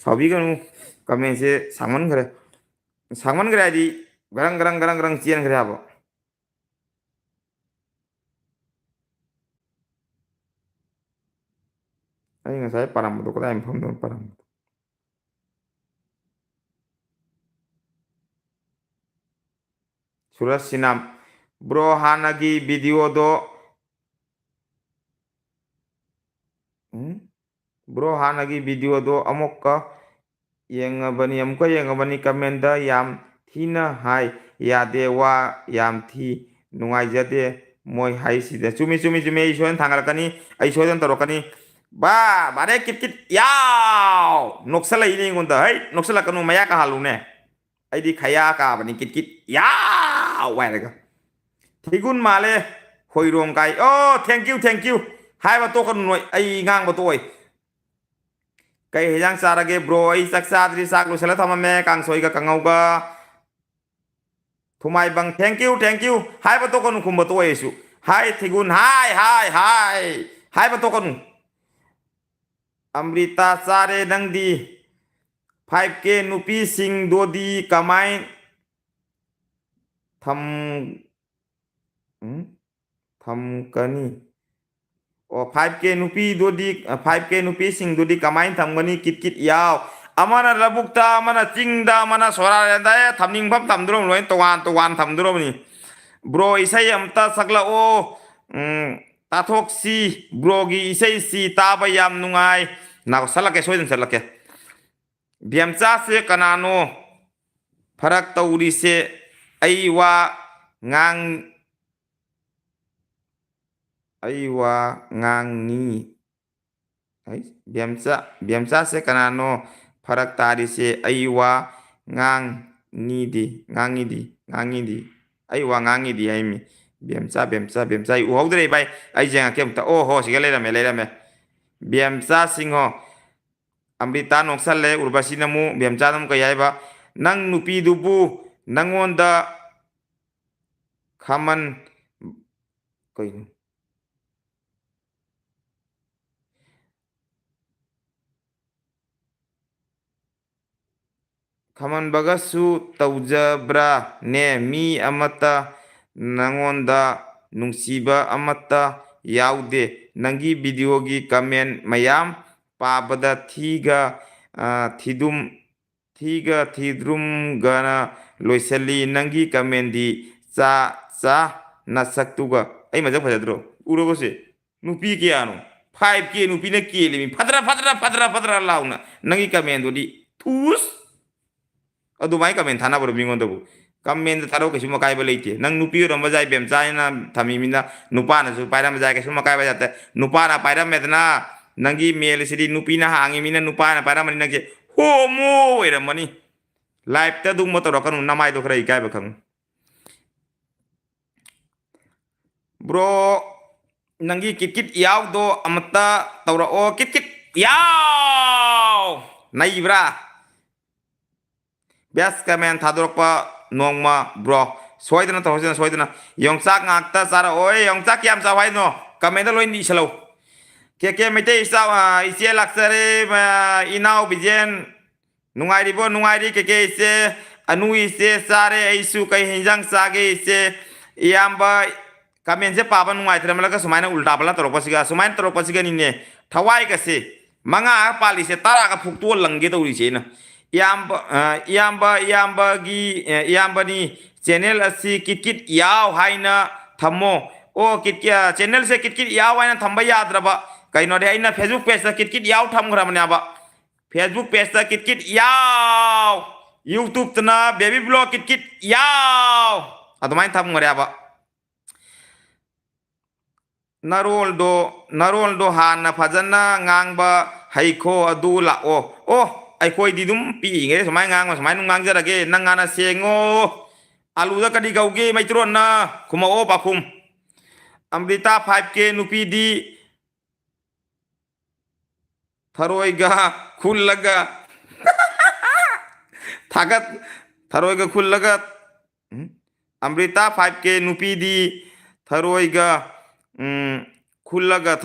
sabi ganu kamen se sangman kra di garang chien kra abo ai ngasai param to kada em phom param Surat sinam bro hanagi video do amokka yengabani kamenda yam thina hai yade wa yam thi nungai jade moi hai sida chumi ison thangal kani ai sojan tarokani ba bare kit yaw noksala ini ngonda hai noksala kanu maya ka halune ai di khaya ka bani kit yaw wai daga thigun male hoirong kai thank you hai ba to kan noi ai ngang ba toi kai hejang sarage bro ai saksa dri sak lu sala thama me kang soi ga kangau ga thumai bang thank you hai ba to kan khum ba toi su hai thigun hai hai ba to kanu amrita sare nangdi 5k nupi sing dodi kamai tham tham kani o 5k nupi dodi 5k nupi sing dodi kamai tham gani kit kit yaw amana labukta amana chingda amana sora da thamning pham tham drom loi towan tham drom ni bro isai amta sakla o tathok si bro gi isai si taba yam nungai na salake soidan salake biamcha se kanano farak tauri se aiwa ngang ni ai biamcha se kanano farak tari se aiwa ngang ni di aiwa ngangi di ai mi biamcha u hogdre bai ai jenga kem ta oh ho sigale le me biamcha singho amrita noksale urbasi namu biamcha nam kayai ba nang nupi dubu nangonda khaman koi khaman bagasu taujabra ne mi amata nangonda nungsiba amata yaude nangi video gi comment mayam pabada thidrum gana loisali nangi comment di cha nasaktuga ai majak phajadro uro bose nupi ke ano 5k nupi na ke limi phadra launa nangi comment di thus adumai comment thana bro bingon dabu comment tharo ke suma kai ba leite nang nupi ro majai bem chai na thami mina nupa na su paira majai ke suma kai ba jate nupa na paira medna nangi mel sidi nupi na hangi mina nupa na paira mani nangje homo era mani live ta dung motor kan namai do krai kai ba khang bro nangi kit yaw do amata tawra o kit yaw naibra bias kamen thadorpa nongma bro soidana to hosena soidana yongsak ngakta sara oi yongsak yam sa wai no kamen da loin di selo ke mete isa ise laksare inau bijen nungai ri bo nungai ri ke ise anu ise sare aisu kai hinjang sage ise yamba kamen se papa nungai thra malaga sumaina ulta bala toropasiga sumain toropasiga ni ne thawai ka se manga pali se tara ka phuktu langge to ri se na iyamba ni channel asi kit yaw haina thammo o channel se kit yaw haina thamba yadraba kaino de aina Facebook page ta kit yaw tham gra mane aba Facebook page ta kit yaw YouTube tana baby blog kit yaw adumain tham ngare aba naroldo hana phajana ngangba haiko adu la o ai khoi di dum pi nge samai ngang samai nung ngang jara ge nang ngana sengo alu da kadi gau ge mai tron na kuma o pakum amrita 5k nupi di tharoiga khullaga thagat tharoiga khullaga amrita 5k nupi di tharoiga khullaga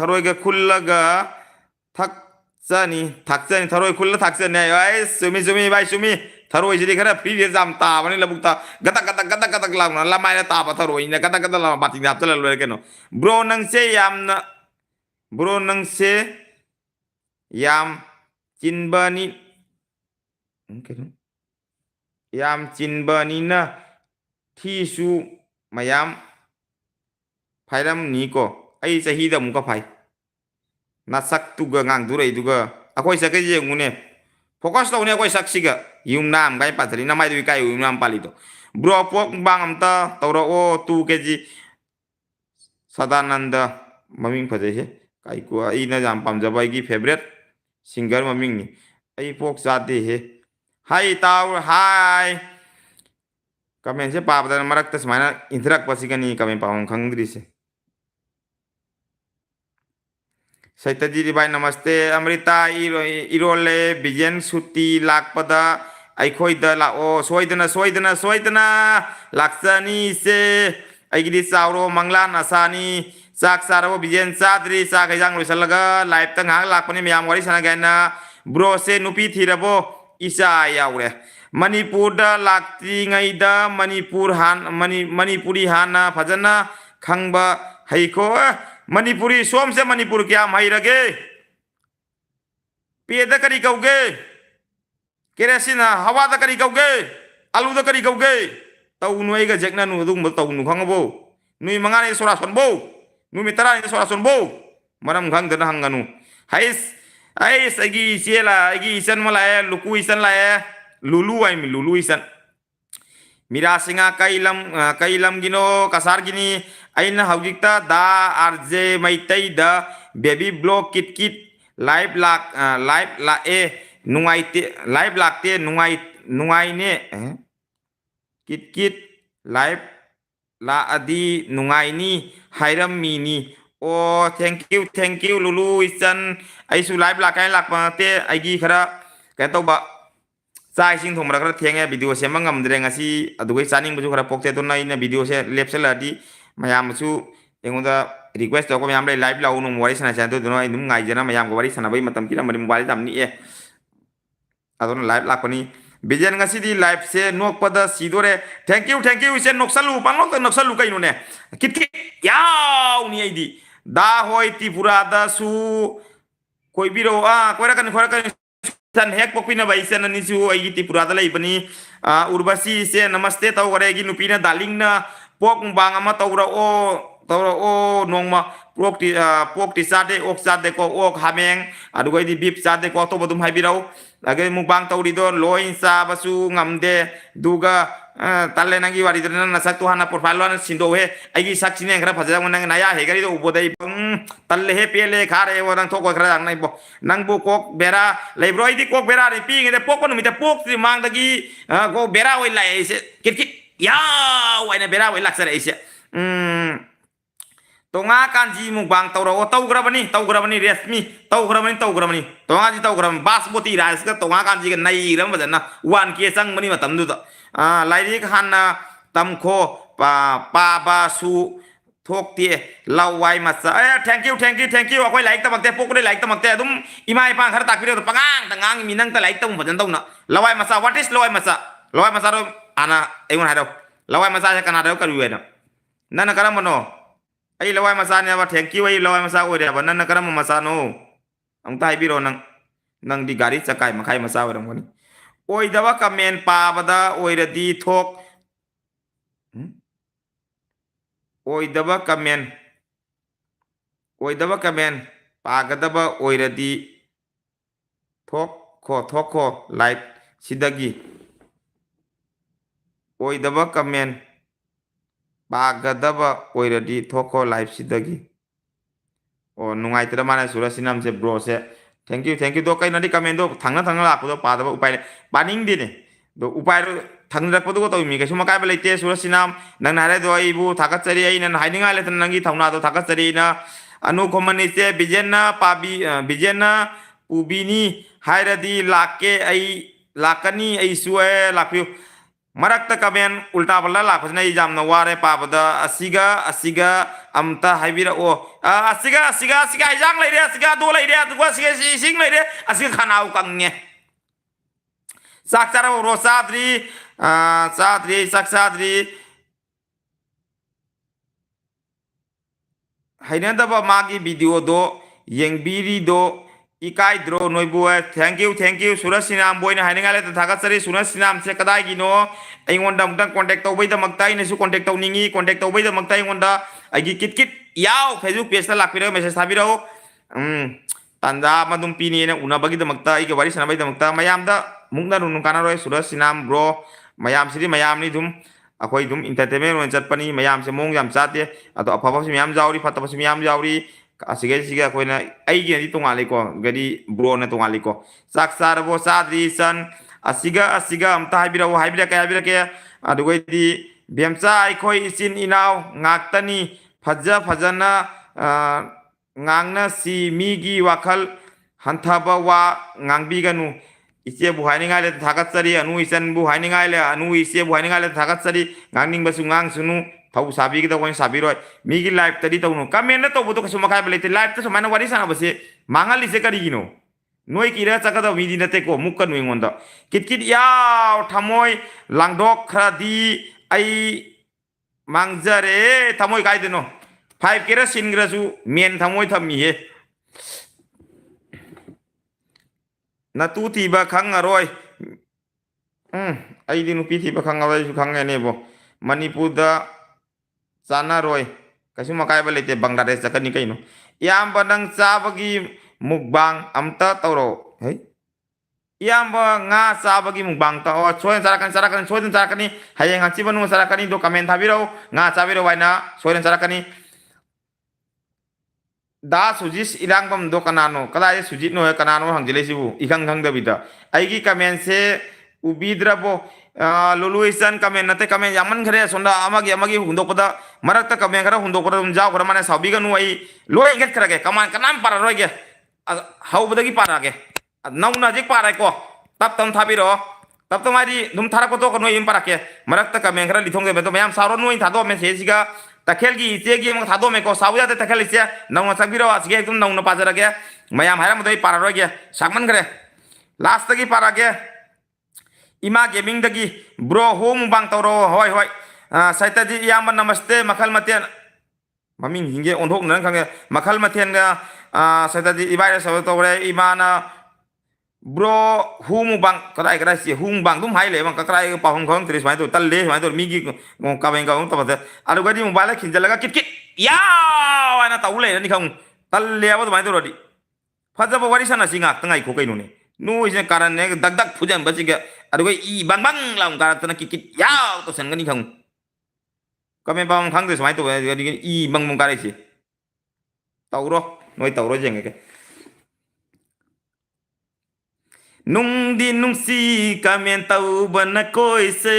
thak Sani tharoi khulla thaksan ne ai sumi bai sumi tharoi jidi khara previous jam ta bani labukta gata lagna lamai na ta pa tharoi na gata la bati na aptala lo keno bro nang se yam chinbani na thisu mayam phairam ni ko ai sahi da muka phai nasak tuga ngang durai duga akoi sa ke ngune focus to ne akoi saksiga yum nam gai patri namai du kai yum nam palito bro pok bang amta tawra o 2 kg sadananda maming phajai he kai ko ai na jam pam jabai gi favorite singer maming ni ai pok jate he hai taw hai comment se pa padan marak tas mana interact pasigani comment pa khangdri se Saitaji bai namaste amrita irole bijen suti lakpada aikhoi da la o soidana laksani se aigidi sauro manglan asani ꯆꯥꯛ ꯆꯥꯔꯕ ꯕꯤꯖꯦꯟ ꯆꯥꯗ꯭ꯔꯤ ꯆꯥꯛ ꯍꯩꯖꯥꯡ ꯂꯣꯏꯁꯜꯂꯒ ꯂꯥꯏꯞꯇ ꯉꯥꯏꯍꯥꯛ ꯂꯥꯛꯄꯅꯤ ꯃꯌꯥꯝ ꯋꯥꯔꯤ ꯁꯥꯟꯅꯒꯦꯅ ꯕ꯭ꯔꯣꯁꯦ ꯅꯨꯄꯤ ꯊꯤꯔꯕꯣ ꯏꯆꯥ ꯌꯥꯎꯔꯦ ꯃꯅꯤꯄꯨꯔꯗ ꯂꯥꯛꯇ꯭ꯔꯤꯉꯩꯗ ꯃꯅꯤꯄꯨꯔꯤ ꯍꯥꯟꯅ ꯐꯖꯅ ꯈꯪꯕ ꯍꯩꯀꯣ ꯃꯅꯤꯄꯨꯔꯤ ꯁꯣꯝꯁꯦ ꯃꯅꯤꯄꯨꯔ ꯀꯌꯥꯝ ꯍꯩꯔꯒꯦ ꯄꯦꯗ ꯀꯔꯤ ꯀꯧꯒꯦ ꯀꯦꯔꯦꯁꯤꯅ ꯍꯋꯥꯗ ꯀꯔꯤ ꯀꯧꯒꯦ ꯑꯂꯨꯗ ꯀꯔꯤ ꯀꯧꯒꯦ ꯇꯧꯅꯨ ꯑꯩꯒ ꯖꯦꯛꯅꯅꯨ ꯑꯗꯨꯒꯨꯝꯕ ꯇꯧꯅꯨ ꯈꯪꯉꯕꯣ ꯅꯨꯃꯤꯠ 5ꯅꯤ ꯁꯣꯔꯥ ꯁꯣꯟꯕꯣ ꯅꯨꯃꯤꯠ 10ꯅꯤ ꯁꯣꯔꯥ ꯁꯣꯟꯕꯣ ꯃꯔꯝ ꯈꯪꯗꯅ ꯍꯪꯒꯅꯨ ꯑꯩꯁ ꯑꯩꯒꯤ ꯏꯆꯦ ꯑꯩꯒꯤ ꯏꯆꯟ ꯑꯃ ꯂꯥꯛꯑꯦ ꯂꯨꯀꯨ ꯏꯆꯟ ꯂꯥꯛꯑꯦ ꯂꯨꯂꯨ ꯍꯥꯏꯃꯤ ꯂꯨꯂꯨ ꯏꯆꯟ ꯃꯤꯔꯥꯁꯤꯡꯉ ꯀꯩ ꯂꯝꯒꯤꯅꯣ ꯀꯁꯥꯔꯒꯤꯅꯤ ꯑꯩꯅ ꯍꯧꯖꯤꯛꯇ ꯗꯥ ꯑꯥꯔꯖꯦ ꯃꯩꯇꯩꯗ ꯕꯦꯕꯤ ꯕ꯭ꯂꯣꯛ ꯀꯤꯠ ꯀꯤꯠ ꯂꯥꯏꯚ ꯂꯥꯛꯑꯦ ꯅꯨꯡꯉꯥꯏꯇꯦ ꯂꯥꯏꯚ ꯂꯥꯛꯇꯦ ꯅꯨꯡꯉꯥꯏꯅꯦ ꯀꯤꯠ ꯀꯤꯠ ꯂꯥꯏꯚ ꯂꯥꯛꯑꯗꯤ ꯅꯨꯡꯉꯥꯏꯅꯤ ꯍꯥꯏꯔꯝꯃꯤꯅꯤ ꯑꯣ ꯊꯦꯡꯛ ꯌꯨ ꯂꯨꯂꯨ ꯏꯆꯟ ꯑꯩꯁꯨ ꯂꯥꯏꯚ ꯂꯥꯛꯀꯥꯏ ꯂꯥꯛꯄ ꯅꯠꯇꯦ ꯑꯩꯒꯤ ꯈꯔ ꯀꯩꯅꯣ ꯇꯧꯕ ꯆꯥꯛ ꯏꯁꯤꯡ ꯊꯣꯡꯕꯗ ꯈꯔ ꯊꯦꯡꯉꯦ ꯚꯤꯗꯤꯑꯣ ꯁꯦꯝꯕ ꯉꯝꯗ꯭ꯔꯦ ꯉꯁꯤ ꯑꯗꯨꯒꯩ ꯆꯥꯅꯤꯡꯕꯁꯨ ꯈꯔ ꯄꯣꯛꯇꯦ ꯑꯗꯨꯅ ꯑꯩꯅ ꯚꯤꯗꯤꯑꯣꯁꯦ ꯂꯦꯞꯁꯤꯜꯂꯛꯑꯗꯤ ꯃꯌꯥꯝꯁꯨ ꯑꯩꯉꯣꯟꯗ ꯔꯤꯀ꯭ꯋꯦꯁ ꯇꯧꯔꯛꯄ ꯃꯌꯥꯝ ꯂꯩ ꯂꯥꯏꯚ ꯂꯥꯛꯎ ꯅꯣꯡꯃ ꯋꯥꯔꯤ ꯁꯥꯟꯅꯁꯦ ꯑꯗꯨꯗꯨꯅ ꯑꯩ ꯑꯗꯨꯝ ꯉꯥꯏꯖꯅ ꯃꯌꯥꯝꯒ ꯋꯥꯔꯤ ꯁꯥꯟꯅꯕꯒꯤ ꯃꯇꯝ ꯄꯤꯔꯝꯕꯅꯤ ꯃꯣꯕꯥꯏꯜꯁꯦ ꯌꯥꯝ ꯅꯤꯛꯑꯦ ꯑꯗꯨꯅ ꯂꯥꯏꯚ ꯂꯥꯛꯄꯅꯤ ꯕꯤꯖꯦꯟ ꯉꯁꯤꯗꯤ ꯂꯥꯏꯚꯁꯦ ꯅꯣꯛꯄꯗ ꯁꯤꯗꯣꯔꯦ ꯊꯦꯡꯛ ꯌꯨ ꯏꯆꯦ ꯅꯣꯛꯁꯜꯂꯨ ꯄꯪꯅꯣꯛꯇ ꯅꯣꯛꯁꯜꯂꯨ ꯀꯩꯅꯣꯅꯦ ꯀꯤꯠ ꯀꯤꯠ ꯌꯥꯎꯅꯤ ꯑꯩꯗꯤ ꯗꯥ ꯍꯣꯏ ꯇ꯭ꯔꯤꯄꯨꯔꯥꯗꯁꯨ ꯀꯣꯏꯕꯤꯔꯛꯑꯣ ꯀꯣꯏꯔꯛꯀꯅꯤ ꯁꯟ ꯍꯦꯛ ꯄꯣꯛꯄꯤꯅꯕ ꯏꯆꯟ ꯑꯅꯤꯁꯨ ꯑꯩꯒꯤ ꯇ꯭ꯔꯤꯄꯨꯔꯥꯗ ꯂꯩꯕꯅꯤ ꯎꯔꯕꯁꯤ ꯏꯆꯦ ꯅꯃꯁꯇꯦ ꯇꯧꯈꯔꯦ ꯑꯩꯒꯤ ꯅꯨꯄꯤꯅ ꯗꯥꯔꯂꯤꯡꯅ ꯄꯣꯛ ꯃꯨꯡꯕꯥꯡ ꯑꯃ ꯇꯧꯔꯛꯑꯣ ꯅꯣꯡꯃ ꯄꯣꯛꯇꯤ ꯆꯥꯗꯦ ꯑꯣꯛ ꯆꯥꯗꯦꯀꯣ ꯑꯣꯛ ꯍꯥꯃꯦꯡ ꯑꯗꯨꯒ ꯑꯩꯗꯤ ꯕꯤꯞ ꯆꯥꯗꯦꯀꯣ ꯑꯇꯣꯞꯄ ꯑꯗꯨꯝ ꯍꯥꯏꯕꯤꯔꯛꯎ ꯑꯗꯒꯤ ꯃꯨꯛꯕꯥꯡ ꯇꯧꯔꯤꯗꯣ ꯂꯣꯏ ꯆꯥꯕꯁꯨ ꯉꯝꯗꯦ ꯑꯗꯨꯒ ꯇꯜꯂꯦ ꯅꯪꯒꯤ ꯋꯥꯔꯤꯗꯨ ꯅꯪ ꯅꯁꯛꯇꯣ ꯍꯥꯟꯅ ꯄ꯭ꯔꯣꯐꯥꯏꯜ ꯍꯥꯟꯅ ꯁꯤꯟꯗꯣꯛꯎꯍꯦ ꯑꯩꯒꯤ ꯁꯛꯁꯤꯅꯦ ꯈꯔ ꯐꯖꯔꯝꯒ ꯅꯪ ꯅꯌꯥ ꯍꯦꯒꯔꯤꯗꯣ ꯎꯕꯗ ꯑꯩ ꯇꯜꯂꯦꯍꯦ ꯄꯦꯜꯂꯦ ꯈꯥꯔꯦꯕꯣ ꯅꯪ ꯊꯣꯛꯄ ꯈꯔ ꯅꯪꯕꯣ ꯅꯪꯕꯨ ꯀꯣꯛ ꯕꯦꯔꯥ ꯂꯩꯕ꯭ꯔꯣ ꯑꯩꯗꯤ ꯀꯣꯛ ꯕꯦꯔꯥꯗꯤ ꯄꯤꯉꯩꯗ ꯄꯣꯛꯄ ꯅꯨꯃꯤꯠꯇ ꯄꯣꯛꯇ꯭ꯔꯤ ꯃꯥꯡꯗꯒꯤ ꯀꯣꯛ ꯕꯦꯔꯥ ꯑꯣꯏ ꯂꯥꯛꯑꯦ ꯑꯩꯁꯦ ꯀꯤꯠ ꯀꯤꯠ ꯌꯥꯎ ꯍꯥꯏꯅ ꯕꯦꯔꯥ ꯑꯣꯏ ꯂꯥꯛꯆꯔꯛꯑꯦ ꯑꯩꯁꯦ ꯇꯣꯉꯥ ꯀꯥꯟꯖꯤ ꯃꯨꯛꯕꯥꯡ ꯇꯧꯔꯛꯑꯣ ꯇꯧꯈ꯭ꯔꯕꯅꯤ ꯔꯦꯁꯃꯤ ꯇꯧꯈ꯭ꯔꯕꯅꯤ ꯇꯣꯉꯥꯁꯤ ꯇꯧꯈ꯭ꯔꯕꯅꯤ ꯕꯥꯁꯃꯣꯇꯤ ꯔꯥꯏꯁꯀ ꯇꯣꯉꯥ ꯀꯥꯟꯖꯤꯒ ꯅꯩꯈ꯭ꯔꯕ ꯐꯖꯅ 1K ꯆꯪꯕꯅꯤ ꯃꯇꯝꯗꯨꯗ ꯂꯥꯏꯔꯤꯛ ꯍꯥꯟꯅ ꯇꯝꯈꯣ ꯄꯥꯕꯁꯨ ꯊꯣꯛꯇꯦ ꯂꯋꯥꯏ ꯃꯆꯥ ꯊꯦꯡꯛ ꯌꯨ ꯑꯩꯈꯣꯏ ꯂꯥꯏꯔꯤꯛ ꯇꯝꯃꯛꯇꯦ ꯄꯣꯛꯄꯗꯩ ꯂꯥꯏꯔꯤꯛ ꯇꯝꯃꯛꯇꯦ ꯑꯗꯨꯝ ꯏꯃꯥ ꯏꯄꯥ ꯈꯔ ꯇꯥꯛꯄꯤꯔꯒ ꯄꯉꯥꯡꯗ ꯉꯥꯡꯉꯤ ꯃꯤ ꯅꯪꯇ ꯂꯥꯏꯔꯤꯛ ꯇꯝꯃꯨ ꯐꯖꯅ ꯇꯧꯅ ꯂꯋꯥꯏ ꯃꯆꯥ ꯋꯥꯠ ꯏꯁ ꯂꯋꯥꯏ ꯃꯆꯥꯗꯣ ꯍꯥꯟꯅ ꯑꯩꯉꯣꯟꯗ ꯍꯥꯏꯔꯛꯎ ꯂꯋꯥꯏ ꯃꯆꯥꯁꯦ ꯀꯅꯥꯗ ꯀꯔꯤ ꯍꯥꯏꯅꯣ ꯅꯪꯅ ꯀꯔꯝꯕꯅꯣ ꯑꯩ ꯂꯋꯥꯏ ꯃꯆꯥꯅꯦꯕ ꯊꯦꯡꯛ ꯌꯨ ꯑꯩ ꯂꯋꯥꯏ ꯃꯆꯥ ꯑꯣꯏꯔꯦꯕ ꯅꯪꯅ ꯀꯔꯝꯕ ꯃꯆꯥꯅꯣ ꯑꯝꯇ ꯍꯥꯏꯕꯤꯔꯣ ꯅꯪꯗꯤ ꯒꯥꯔꯤ ꯆꯀꯥꯏ ꯃꯈꯥꯏ ꯃꯆꯥ ꯑꯣꯏꯔꯝꯒꯅꯤ ꯑꯣꯏꯗꯕ ꯀꯃꯦꯟ ꯄꯥꯕꯗ ꯑꯣꯏꯔꯗꯤ ꯑꯣꯏꯗꯕ ꯀꯃꯦꯟ ꯄꯥꯒꯗꯕ ꯑꯣꯏꯔꯗꯤ ꯊꯣꯛꯈꯣ ꯂꯥꯏꯚ ꯁꯤꯗꯒꯤ ꯑꯣꯏꯗꯕ ꯀꯃꯦꯟ ꯄꯥꯒꯗꯕ ꯑꯣꯏꯔꯗꯤ ꯊꯣꯛꯈꯣ ꯂꯥꯏꯚ ꯁꯤꯗꯒꯤ ꯑꯣ ꯅꯨꯡꯉꯥꯏꯇ꯭ꯔ ꯃꯥꯅ ꯁꯨꯔꯁꯤꯅꯝꯁꯦ ꯕ꯭ꯔꯣꯁꯦ ꯊꯦꯡꯛ ꯌꯨ ꯗꯣ ꯀꯩꯅꯣꯗꯤ ꯀꯃꯦꯟꯗꯣ ꯊꯪꯅ ꯂꯥꯛꯄꯗꯣ ꯄꯥꯗꯕ ꯎꯄꯥꯏ ꯄꯥꯅꯤꯡꯗꯦꯅꯦ ꯑꯗꯣ ꯎꯄꯥꯏꯗꯣ ꯊꯪꯅꯔꯛꯄꯗꯨꯒ ꯇꯧꯃꯤ ꯀꯩꯁꯨꯝ ꯑꯀꯥꯏꯕ ꯂꯩꯇꯦ ꯁꯨꯔꯁꯤꯅꯥꯝ ꯅꯪꯅ ꯍꯥꯏꯔꯗꯣ ꯑꯩꯕꯨ ꯊꯥꯒꯠꯆꯔꯤ ꯑꯩꯅ ꯍꯥꯏꯅꯤꯡꯉꯥꯏ ꯂꯩꯇꯅ ꯅꯪꯒꯤ ꯊꯧꯅꯥꯗꯣ ꯊꯥꯒꯠꯆꯔꯤ ꯑꯩꯅ ꯑꯅꯨ ꯈꯣꯃꯟ ꯏꯆꯦ ꯕꯤꯖꯦꯟꯅ ꯄꯨꯕꯤꯅꯤ ꯍꯥꯏꯔꯗꯤ ꯂꯥꯛꯀꯅꯤ ꯑꯩꯁꯨ ꯂꯥꯛꯄꯤꯌꯨ ꯃꯔꯛꯇ ꯀꯃꯦꯟ ꯎꯜꯇꯥ ꯄꯜꯇꯥ ꯂꯥꯛꯄꯁꯤꯅ ꯑꯩ ꯌꯥꯝꯅ ꯋꯥꯔꯦ ꯄꯥꯕꯗ ꯑꯁꯤꯒ ꯑꯝꯇ ꯍꯥꯏꯕꯤꯔꯛꯑꯣ ꯑꯁꯤꯒ ꯍꯩꯖꯥꯡ ꯂꯩꯔꯦ ꯑꯁꯤꯒ ꯑꯗꯣ ꯂꯩꯔꯦ ꯑꯗꯨꯒ ꯑꯁꯤꯒ ꯏꯁꯤꯡ ꯂꯩꯔꯦ ꯑꯁꯤꯒ ꯈꯅꯥꯎ ꯀꯪꯉꯦ ꯆꯥꯛ ꯆꯥꯔꯕ꯭ꯔꯣ ꯆꯥꯗ꯭ꯔꯤ ꯆꯥꯛ ꯆꯥꯗ꯭ꯔꯤ ꯍꯩꯅꯗꯕ ꯃꯥꯒꯤ ꯚꯤꯗꯤꯑꯣꯗꯣ ꯌꯦꯡꯕꯤꯔꯤꯗꯣ ꯏꯀꯥꯏꯗ꯭ꯔꯣ ꯅꯣꯏꯕꯨ ꯊꯦꯡꯛ ꯌꯨ ꯁꯨꯔꯁꯤꯅꯥꯝ ꯕꯣꯏꯅ ꯍꯥꯏꯅꯤꯡꯉꯥꯏ ꯂꯩꯇ ꯊꯥꯒꯠꯆꯔꯤ ꯁꯨꯔꯁꯤꯅꯥꯝꯁꯦ ꯀꯗꯥꯏꯒꯤꯅꯣ ꯑꯩꯉꯣꯟꯗ ꯑꯃꯨꯛꯇꯪ ꯀꯣꯟꯇꯦꯛ ꯇꯧꯕꯩꯗꯃꯛꯇ ꯑꯩꯅꯁꯨ ꯀꯣꯟꯇꯦꯛ ꯇꯧꯅꯤꯡꯉꯤ ꯀꯣꯟꯇꯦꯛ ꯇꯧꯕꯩꯗꯃꯛꯇ ꯑꯩꯉꯣꯟꯗ ꯑꯩꯒꯤ ꯀꯤꯠ ꯀꯤꯠ ꯌꯥꯎ ꯐꯦꯁꯕꯨꯛ ꯄꯦꯖꯇ ꯂꯥꯛꯄꯤꯔꯒ ꯃꯦꯁꯦꯖ ꯊꯥꯕꯤꯔꯛꯎ ꯇꯥꯟꯖꯥ ꯑꯃ ꯑꯗꯨꯝ ꯄꯤꯅꯤꯅ ꯎꯅꯕꯒꯤꯗꯃꯛꯇ ꯑꯩꯒ ꯋꯥꯔꯤ ꯁꯥꯟꯅꯕꯒꯤꯗꯃꯛꯇ ꯃꯌꯥꯝꯗ ꯃꯨꯛꯅꯔꯨꯅꯨ ꯀꯥꯟꯅꯔꯣꯏ ꯁꯨꯔꯁꯤꯅꯥꯝ ꯕ꯭ꯔꯣ ꯃꯌꯥꯝꯁꯤꯗꯤ ꯃꯌꯥꯝꯅꯤ ꯑꯗꯨꯝ ꯑꯩꯈꯣꯏ ꯑꯗꯨꯝ ꯏꯟꯇꯔꯇꯦꯟꯃꯦꯟ ꯑꯣꯏꯅ ꯆꯠꯄꯅꯤ ꯃꯌꯥꯝꯁꯦ ꯃꯑꯣꯡ ꯌꯥꯝ ꯆꯥꯗꯦ ꯑꯗꯣ ꯑꯐꯕꯁꯨ ꯃꯌꯥꯝ ꯌꯥꯎꯔꯤ ꯐꯠꯇꯕꯁꯨ ꯃꯌꯥꯝ ꯌꯥꯎꯔꯤ ꯑꯁꯤꯒꯩꯁꯤꯒ ꯑꯩꯈꯣꯏꯅ ꯑꯩꯒꯤꯅꯗꯤ ꯇꯣꯡꯉꯥꯜꯂꯤꯀꯣ ꯒꯥꯔꯤ ꯕ꯭ꯔꯣꯅ ꯇꯣꯡꯉꯥꯜꯂꯤꯀꯣ ꯆꯥꯛ ꯆꯥꯔꯕꯣ ꯆꯥꯗ꯭ꯔꯤ ꯆꯟ ꯑꯁꯤꯒ ꯑꯝꯇ ꯍꯥꯏꯕꯤꯔꯛꯑꯣ ꯍꯥꯏꯕꯤꯔꯛꯀꯦ ꯑꯗꯨꯒꯩꯗꯤ ꯕꯦꯝꯆꯥ ꯑꯩꯈꯣꯏ ꯏꯆꯤꯟ ꯏꯅꯥꯎ ꯉꯥꯛꯇꯅꯤ ꯐꯖꯅ ꯉꯥꯡꯅꯁꯤ ꯃꯤꯒꯤ ꯋꯥꯈꯜ ꯍꯟꯊꯕ ꯋꯥ ꯉꯥꯡꯕꯤꯒꯅꯨ ꯏꯆꯦꯕꯨ ꯍꯥꯏꯅꯤꯡꯉꯥꯏ ꯂꯩꯇ ꯊꯥꯒꯠꯆꯔꯤ ꯑꯅꯨ ꯏꯆꯟꯕꯨ ꯍꯥꯏꯅꯤꯡꯉꯥꯏ ꯂꯩ ꯑꯅꯨ ꯏꯆꯦꯕꯨ ꯍꯥꯏꯅꯤꯡꯉꯥꯏ ꯂꯩꯇ ꯊꯥꯒꯠꯆꯔꯤ ꯉꯥꯡꯅꯤꯡꯕꯁꯨ ꯉꯥꯡꯁꯨꯅꯨ thau sabi kita ko sabi roi mi gi live tadi tau no comment na to bu to kasuma kai bele live to sumana wari sana base mangali se kari gino noi kira chakada mi di nate ko mukkan wi ngonda kit kit yaw thamoi langdok khadi ai mangjare thamoi kai deno 5 kira sin gra su men thamoi thammi he na tu ti ba khang aroi ai di nu pi ti ba khang aroi su khang ne bo manipur da sana roi kasu makai ba lete bangladesh ka ni kai no yam ba nang cha ba gi mukbang amta tawro hey yam ba nga cha ba gi mukbang ta o soin sarakan soin sarakan ni hayang hachi banu sarakan ni do comment thabiro nga cha biro waina soin sarakan ni da sujis ilang bam do kanano kala sujit no kanano hangjele sibu ikang khang da bida ai gi comment se ubidrabo lulu isan comment nate comment yaman khare sonda amagi hundok pada marak ta comment khara hundok pada jaw khara mane sabi ganu ai loy get khara ge kaman kanam para roy ge hau bada gi para ge nau na jik para ko tap tam thabiro tap tamari dum thara ko to ko noi im para ke marak ta comment khara lithong ge beto mayam saro noi thado me se siga takhel gi ite gi mang thado me ko sabuya te takhel isia nau na sagbiro asge dum nau na pajara ge mayam haram doi para roy ge sakman khare last gi para ge ima gaming dagi bro home bang toro hoi hoi saita di yaman namaste makal matian maming hinge onhok nan khange makal matian ga saita di ibai sa tore imana bro home bang krai si home bang dum hai le bang krai pa hong khong tris mai to tal le mai to mi gi mo ka beng ka ong ta aru gadi mobile khinja laga kit kit ya ana taule ni khong tal le ba mai to rodi faja ba wari sana singa tangai ko kai no ne nu ise karan ne dak dak phujan basi ga aduh i bang bang lam karan tana kikit yaw to sen gani khang kame bang khang de smai to i bang mong kare si tauro noi tauro jeng ke nung di nung si kamen tau bana koi se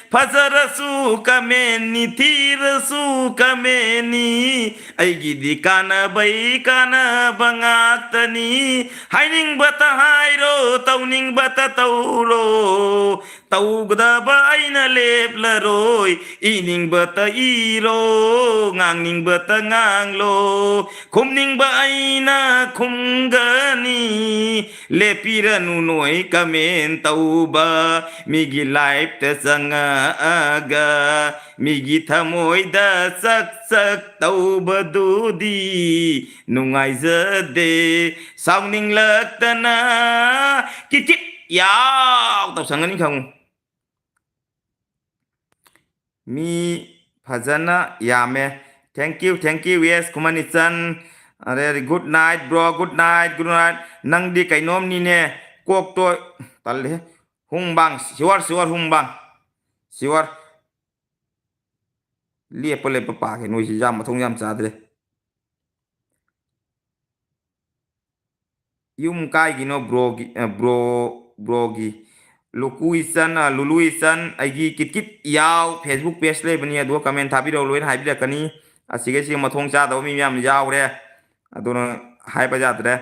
phazarasu kamen ni thirasu kamen ni ai gidi kana bai kana bangatani haining bata hairo tauning bata tauro tau gda bai na lep laroi ining bata iro ngangning bata nganglo khumning bai na khumgani lepira nu noi kamen tauba migi life te sanga aga migi thamoi da sak sak tauba dudi nungai zade sauning laktana kit yaw tau sanga ni khang mi phajana yame thank you yes kumanichan are good night bro good night nang di kainom ni ne kok to talle hungbang siwar hungbang siwar lie pole pa ke noi si jam thong jam cha de yum kai gi no bro gi lulu isan aigi kit kit yaw facebook page le bani ado comment thabi ro loin habi da kani asige si mathong cha do mi yam yaw re aduna hai pa jatre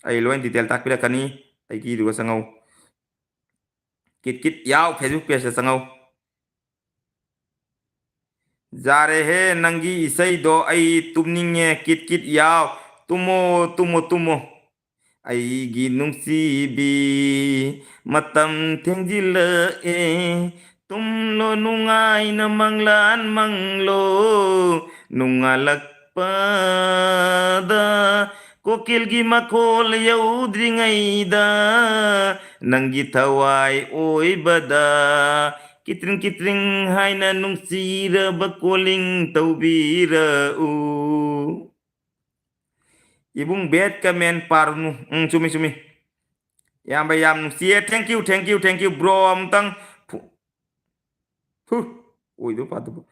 ai loin detail tak pira kani ai ki du sangau kit kit yaw facebook page sangau jare he nangi isai do ai tumninge kit kit yaw tumo ai gi nungsi bi matam thengjil e tumlo nungai na manglan manglo nungalak pada kokil gi makol yaudringai da nanggi thawai oi bada kitring haina nungsira bakoling taubira u ibung bet kamen parnu sumi yam bayam nungsia thank you bro amtang oi do patu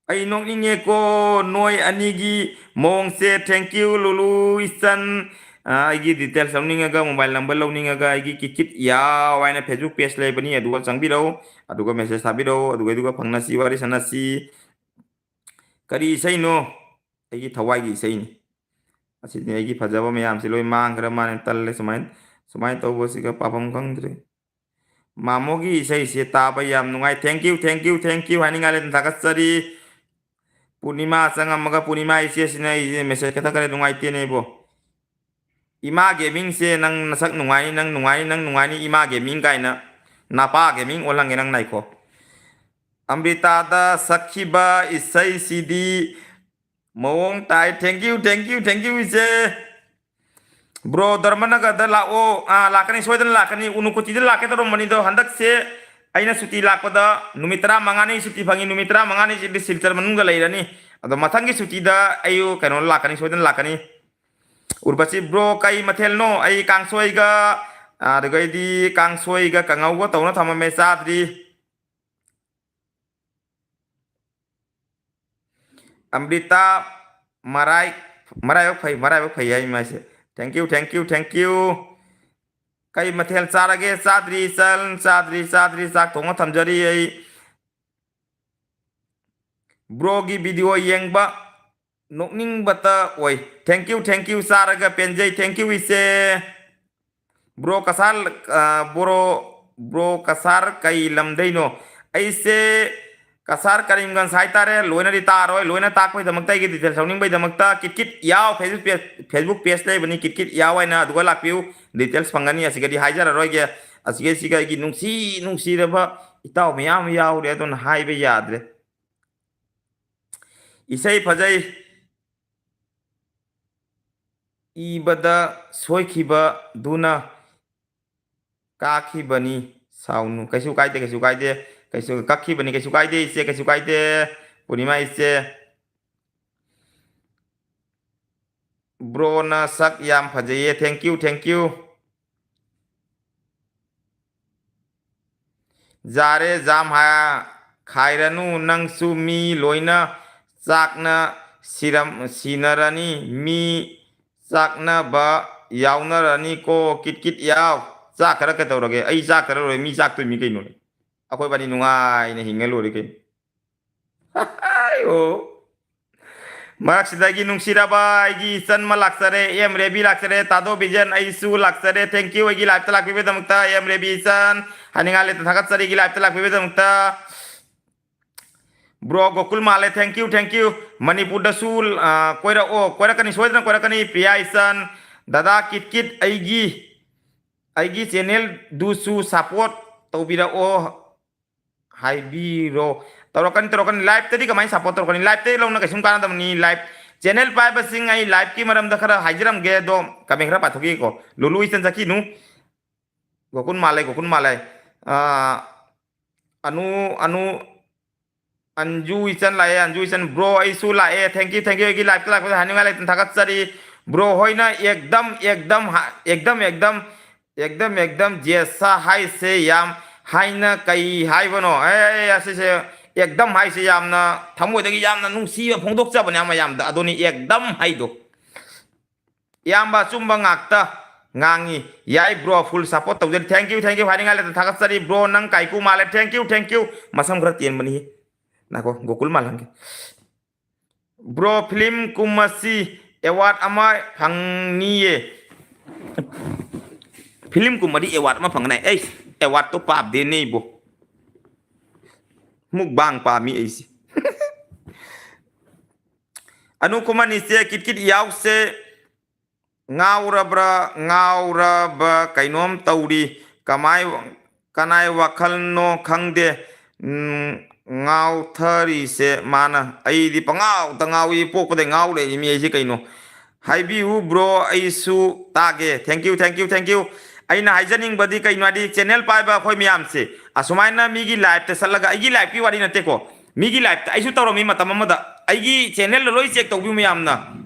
ai nong inge ko noi anigi mong se thank you lulu isan agi detail samninga ga mobile number lawninga ga agi kikit ya waina facebook page le bani adu changbi ro adu ga message sabi ro adu ga phangna si wari sana si kari sai no agi thawai gi sai ni asi ni agi phajaba mayam si loi mang gra man tal le sumain to bo si ga papam khangdre mamogi sai se ta bayam nungai thank you haninga le thakat sari Punima changamaga Punima ise sina ise message kata kare nungaite ne bo. Ima gaming se nang nasak nungai nang nungai ni Ima gaming kaina napa gaming olang nang naiko. Amrita da sakhiba isai sidi mawong tai thank you ise. Bro dharmana ga da lao lakani soidan lakani unukuti da lakete ro mani do handak se aina suti lakpada numitra mangani suti phangi numitra mangani sidi silchar manunga lairani ado mathangi suti da ayu kano lakani soidan lakani urbasi bro kai mathel no ai kangsoi ga dagai di kangsoi ga kangau ga tawna thama me sadri Amrita marai marai phai ai ma se thank you kai mathel sarage sadri sak thonga thamjari ai bro gi video yengba nokning bata oi thank you saraga penjai thank you ise bro kasar kai lamdai no aise kasar karimgan saitare loina ri taroi loina takpai damakta gi detail sauning bai damakta kit yaw facebook page lai bani kit yaw aina duga lakpiu details pangani asigadi haijara roi ge asige siga gi nungsi reba itaw miyam yaw re don haibe yadre isai phajai ibada soikiba duna kakhibani saunu kaisu kaide kaisu kakhibani kaisu kaide Punima ise bro na sak yam phajaye thank you jare jam ha khairanu nangsu mi loina sakna sinarani mi sakna ba yaunarani ko kit yaw sak khara ka tawrage ai sak khara roi mi sak tu mi kai no akoi bani nungai ne hinga lori kai ayo marak sidagi nungsiraba igi san malaksare em rebi laksare tado bijan aisu laksare thank you igi live talak bibe damukta em rebi san haningale thakat sari igi live talak bibe damukta bro gokul male thank you manipur da sul koira kani soidna koira kani priya isan dada kit aigi channel dusu support tobira o haibiro torokan live tadi kamai support torokan live tadi launa kasum kana damni live channel pai basing ai live ki maram dakhara haijiram ge do kamera pathoki ko lulu isan saki nu gokun malai anu Anju isan bro isu lae thank you igi live talak haninga le thakat sari bro hoina एकदम जैसा high से याम हाइना कई हाइबनो ऐसे एकदम high से यामना थमोदगी यामना नुंसी फोंदोकजबने यामदा अदोनी एकदम हाइदो यामबा Chumba ngakta ngangi yai bro full support tawjel thank you haninga le thakat sari bro nang kaiku male thank you masam gra tien bani nako gokul malang bro film kumasi award ama phangniye film kumadi award ama phangnai award to pap de nei bo mukbang pa mi aisi anu kumani se kit yaw se ngauraba kainom tauri kanai wakhal no khangde ngau thari se mana ai di pangau tangawi pok pade ngau le mi ai kaino haibi hu bro ai su tage thank you aina haijaning badi kaino adi channel pai ba khoi miam se asumaina mi gi live te salaga ai gi live ki wari na te ko mi gi live ai su tawro mi matam amada ai gi channel loi check tawbi miam na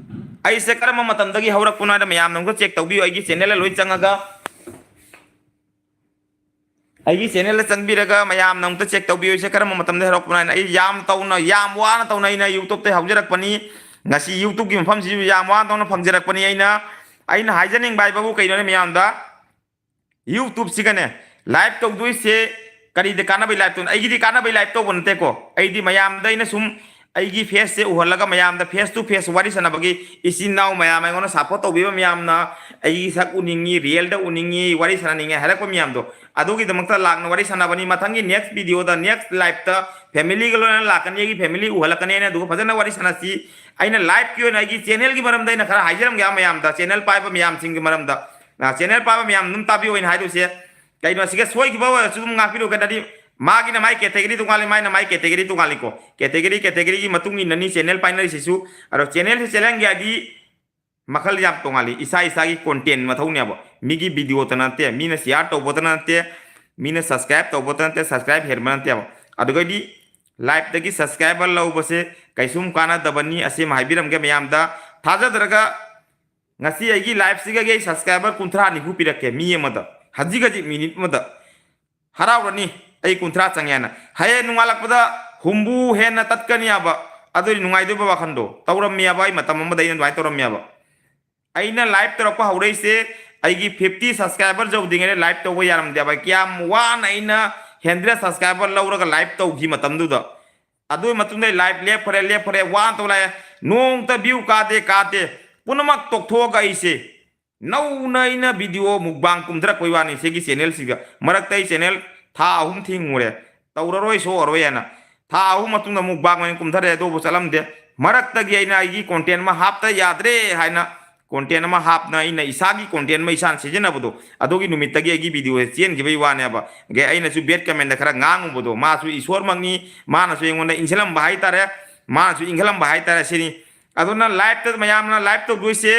ai se karama matam dagi haurak puna da miam nam ko check tawbi ai gi channel loi changaga aigi channel la changbiraga mayam nang ta check tawbi se karam matam de rok puna ai yam tawna yam wana tawna ina youtube te haujarak pani ngasi youtube gi mafam si yam wana tawna phangjarak pani aina haijaning bai babu kaino ne mayam da youtube sigane live tawdui se kari de kana bai live tun aigi di kana bai live to bonte ko ai di mayam da ina sum ꯑꯩꯒꯤ ꯐꯦꯁꯁꯦ ꯎꯍꯜꯂꯒ ꯃꯌꯥꯝꯗ face two face ꯋꯥꯔꯤ ꯁꯥꯟꯅꯕꯒꯤ ꯏꯆꯤꯟ ꯏꯅꯥꯎ ꯃꯌꯥꯝ ꯑꯩꯉꯣꯟꯗ support ꯇꯧꯕꯤꯕ ꯃꯌꯥꯝꯅ ꯑꯩꯒꯤ ꯁꯛ ꯎꯅꯤꯡꯉꯤ ꯔꯤꯌꯦꯜꯗ ꯎꯅꯤꯡꯉꯤ ꯋꯥꯔꯤ ꯁꯥꯟꯅꯅꯤꯡꯉꯦ ꯍꯥꯏꯔꯛꯄ ꯃꯌꯥꯝꯗꯣ ꯑꯗꯨꯒꯤꯗꯃꯛꯇ ꯂꯥꯛꯅ ꯋꯥꯔꯤ ꯁꯥꯟꯅꯕꯅꯤ ꯃꯊꯪꯒꯤ ꯅꯦꯛꯁ ꯚꯤꯗꯤꯑꯣꯗ ꯅꯦꯛꯁ ꯂꯥꯏꯐꯇ ꯐꯦꯃꯤꯂꯤꯒ ꯂꯣꯏꯅ ꯂꯥꯛꯀꯅꯤ ꯑꯩꯒꯤ ꯐꯦꯃꯤꯂꯤ ꯎꯍꯜꯂꯛꯀꯅꯤ ꯑꯗꯨꯒ ꯐꯖꯅ ꯋꯥꯔꯤ ꯁꯥꯟꯅꯁꯤ ꯑꯩꯅ ꯂꯥꯏꯐꯀꯤ ꯑꯣꯏꯅ ꯑꯩꯒꯤ ꯆꯦꯅꯦꯜꯒꯤ ꯃꯔꯝꯗ ꯑꯩꯅ ꯈꯔ ꯍꯥꯏꯖꯔꯝꯒꯦ ꯃꯌꯥꯝꯗ ꯆꯦꯅꯦꯜ ꯄꯥꯏꯕ ꯃꯌꯥꯝꯁꯤꯡꯒꯤ ꯃꯔꯝꯗ ꯆꯦꯅꯦꯜ ꯄꯥꯏꯕ ꯃꯌꯥꯝ ꯑꯗꯨꯝ ꯇꯥꯕꯤꯌꯨ ꯑꯣꯏꯅ ꯍꯥꯏꯗꯣꯏꯁꯦ ꯀꯩꯅꯣ ꯁꯤꯒ ꯁꯣꯏꯈꯤꯕ ꯑꯣꯏꯔꯁꯨ ꯑꯗꯨꯝ ꯉꯥꯛꯄꯤꯔꯨ ꯀꯩꯅꯣꯗꯤ ꯃꯥꯒꯤꯅ ꯃꯥꯏ ꯀꯦꯇꯦꯒꯣꯔꯤ ꯇꯣꯉꯥꯜꯂꯤ ꯃꯥꯏꯅ ꯃꯥꯏ ꯀꯦꯇꯦꯒꯣꯔꯤ ꯇꯣꯉꯥꯜꯂꯤꯀꯣ ꯀꯦꯇꯦꯒꯣꯔꯤꯒꯤ ꯃꯇꯨꯡ ꯏꯟꯅꯅꯤ ꯆꯦꯅꯦꯜ ꯄꯥꯏꯅꯔꯤꯁꯤꯁꯨ ꯑꯗꯣ ꯆꯦꯅꯦꯜꯁꯤ ꯆꯦꯅꯦꯜꯒꯤ ꯍꯥꯏꯗꯤ ꯃꯈꯜ ꯌꯥꯝ ꯇꯣꯉꯥꯜꯂꯤ ꯏꯁꯥꯒꯤ ꯀꯣꯟꯇꯦꯟ ꯃꯊꯧꯅꯦꯕ ꯃꯤꯒꯤ ꯚꯤꯗꯤꯑꯣꯇ ꯅꯠꯇꯦ ꯃꯤꯅ ꯁꯤꯌꯥꯔ ꯇꯧꯕꯇ ꯅꯠꯇꯦ ꯃꯤꯅ ꯁꯕꯁꯀ꯭राꯏब ꯇꯧꯕꯇ ꯅꯠꯇꯦ ꯁꯕꯁꯀ꯭राꯏब ꯍꯦꯟꯕ ꯅꯠꯇꯦꯕ ꯑꯗꯨꯒꯗꯤ ꯂꯥꯏꯐꯇꯒꯤ ꯁꯕꯁꯀ꯭राꯏꯕꯔ ꯂꯧꯕꯁꯦ ꯀꯩꯁꯨꯝ ꯀꯥꯟꯅꯗꯕꯅꯤ ꯑꯁꯤꯃ ꯍꯥꯏꯕꯤꯔꯝꯒꯦ ꯃꯌꯥꯝꯗ ꯊꯥꯖꯗ꯭ꯔꯒ ngasi aigi live siga ge subscriber kunthra ni hu pirake mi amada haji minute mada haraurani ai kunthra changyana haye nungalakpada humbu hena tatkani aba aduri nungai do baba khando tauram mi aba ai matam amada ina dwai tauram mi aba aina live tarapa haurei se aigi 50 subscriber jau dingene live to yaram de aba kyam wan aina 100 subscriber lauraga live to gi matam du da adu matum dai live le phare wan to la nong ta view ka de punamak tokthok aise नौना इन video मुकबांग कुमधरक कोइवानी सेगी channel सिगा मरक तई channel था अहुम थिंगुरे तौररोय सो अरोयना था अहुम मतुंग मुकबांग में कुमधरे दो बसलम दे मरक तगी आइना आइगी content में हापता यादरे हाइना content में हापना इना इसागी कंटेंट में इसान सिजनबदो अदोगी नुमित तगी आइगी वीडियो चेन गिबई वानेबा गे आइना सु बेट कमेंट खरा ngangubodo मासु ईश्वर मंगनी मानसु एंगोंदा इंसलम बाहाय तारे मानसु इंगलम बाहाय तारे सिनी अदोना लाइव त मयामना लाइव तो दुइसे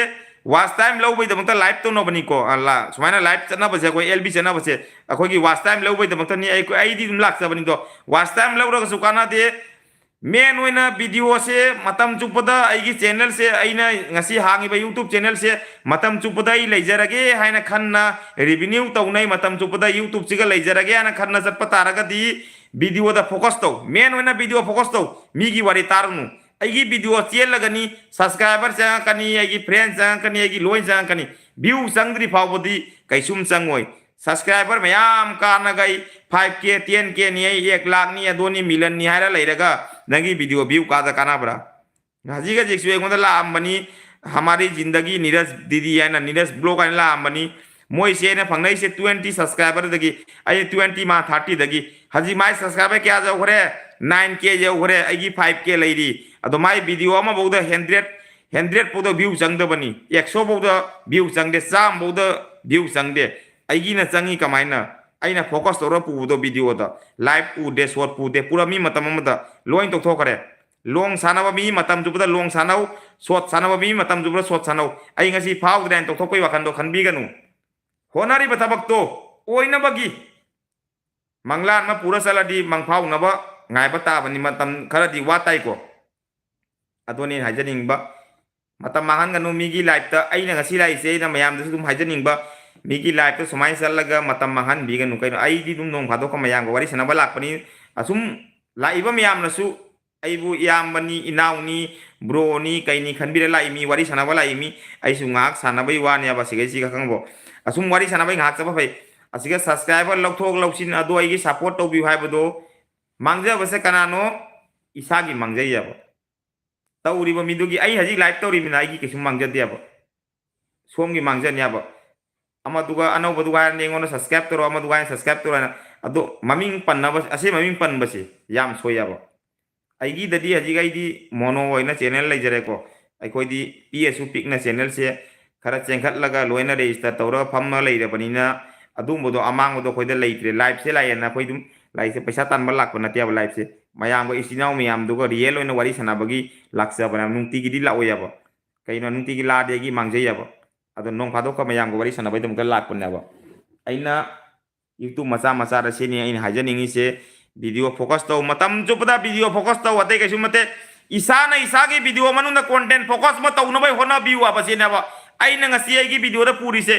वाच टाइम लौबई दमत लाइव तो नबनी को अल्ला सुमाइना लाइव चना बसे कोई एलबी चना बसे अखोगी वाच टाइम लौबई दमत नि आई दी लाख सबनी तो वाच टाइम लौरग सुकाना दे मेन ओइना वीडियो से मतम चुपदा आइगी चैनल से आइना ngasi हांगी बा YouTube चैनल से मतम चुपदा ई लेजरगे हाइना खन्ना रेवेन्यू तौनै मतम चुपदा YouTube सिगा लेजरगे हाना खन्ना चटप तारगदी वीडियो दा फोकस तो मेन ओइना वीडियो फोकस तो मीगी वारी तारनु आइगी वीडियो चेलगनी सब्सक्राइबर चंगकनी आइगी फ्रेंड चंगकनी आइगी लोय चंगकनी व्यू चंगद्री फावबदी कैसुम चंगोय सब्सक्राइबर मयाम कानगई 5k 10k नि 1 लाख नि 2 मिलियन नि हारा लैरगा नगी वीडियो व्यू कादा कानाब्रा गाजी गा जिक्सु एगोंदा लामबनी हमारी जिंदगी नीरज दीदी याना नीरज ब्लॉग आइन लामबनी मोय से ने फंगनै से 20 सब्सक्राइबर दगी आई 20 मा 30 दगी हजी माय सब्सक्राइबर क्या जाउ खरे 9k जाउ खरे आइगी 5k लैरी अदो माय वीडियो अमा बौदा 100 पौदा व्यू चंगदबनी 100 बौदा व्यू चंगदे 100 बौदा व्यू चंगदे आइगी न चंगी कमाइना आइना फोकस तौर पुदो वीडियो दा लाइव पुदे शॉर्ट पुदे पूरा मी मतम अमदा लोइन तोखरे लोंग सानबा मी मतम जुबदा लोंग सानौ शॉर्ट सानबा मी मतम जुबदा शॉर्ट सानौ आई ngasi फाव द्रेन तोखोय वाखन दो खनबीगनु होनारी बथबक तो ओइनबगी मंगलान मा पूरा सलादी मंगफाव नबा ngaइबा ताबनी मतम खरदी वाताई को अदोनी हाइजनिंगबा मतम माहन गनु मीगी लाइफ ता आइना ngasi लाइसे ना मयाम दसु दुम हाइजनिंगबा मीगी लाइफ तो समाय चलगा मतम माहन बीगनु कैनो आई दी दुम नोंग फादो कमयांग वारी सनबा लाकपनी असुम लाइबा मयाम नसु आइबु यामबनी इनाउनी ब्रोनी कैनी खनबिरे लाइमी वारी सनबा लाइमी आइसु ngaक सनबै वाने बा सिगै सिगा खंगबो असुम वारी सनबै ngaक चबा फै असिगा सब्सक्राइबर लौथोक लौसिन अदो आइगी सपोर्ट तौबि हाइबदो मांगजा बसे कनानो इसागी मांगजै याबो तौरिबा मिदुगी आई हजी लाइव तौरिमिना आइगी केसुम मांगजदे याबो सोमगी मांगजन याबो अमदुगा अनौबदुगा नेंगोन सब्सक्राइब तरो अमदुगा सब्सक्राइब तरो अदो ममिंग पन्नबा असे ममिंग पन्नबसे याम सोयाबो आइगी ददी हजी गाइदी मोनो होइना चैनल लेजरेको अखोइदी पीएसु पिकना चैनल से खरा चेंखत लगा लोइना रजिस्टर तौरा फम लेरबनिना अदुमबदो अमांगबदो खोइदा लेइत्रे लाइव से लायना खोइदुम लाइव से पैसा तानबा लाखो नतियाब लाइव से मयाम को इसिनाव मयाम दुगा रियल ओइना वारी सनाबगी लाक्सबना नुंतिगिदी लाओयाबो कैनो नुंतिगी लादेगी मांगजैयाबो अदो नोंग फादोका मयाम को वारी सनाबै दम का लाखपनाबो आइना YouTube मचा मचा रसेनी आइन हाइजनिंगी से वीडियो फोकस तो मतम जुपदा वीडियो फोकस तो अते कैसु मते इसाना इसागी वीडियो मनुना कंटेंट फोकस म तौनबै होना व्यू आबसेनाबो आइना ngasi आइगी वीडियो दा पूरी से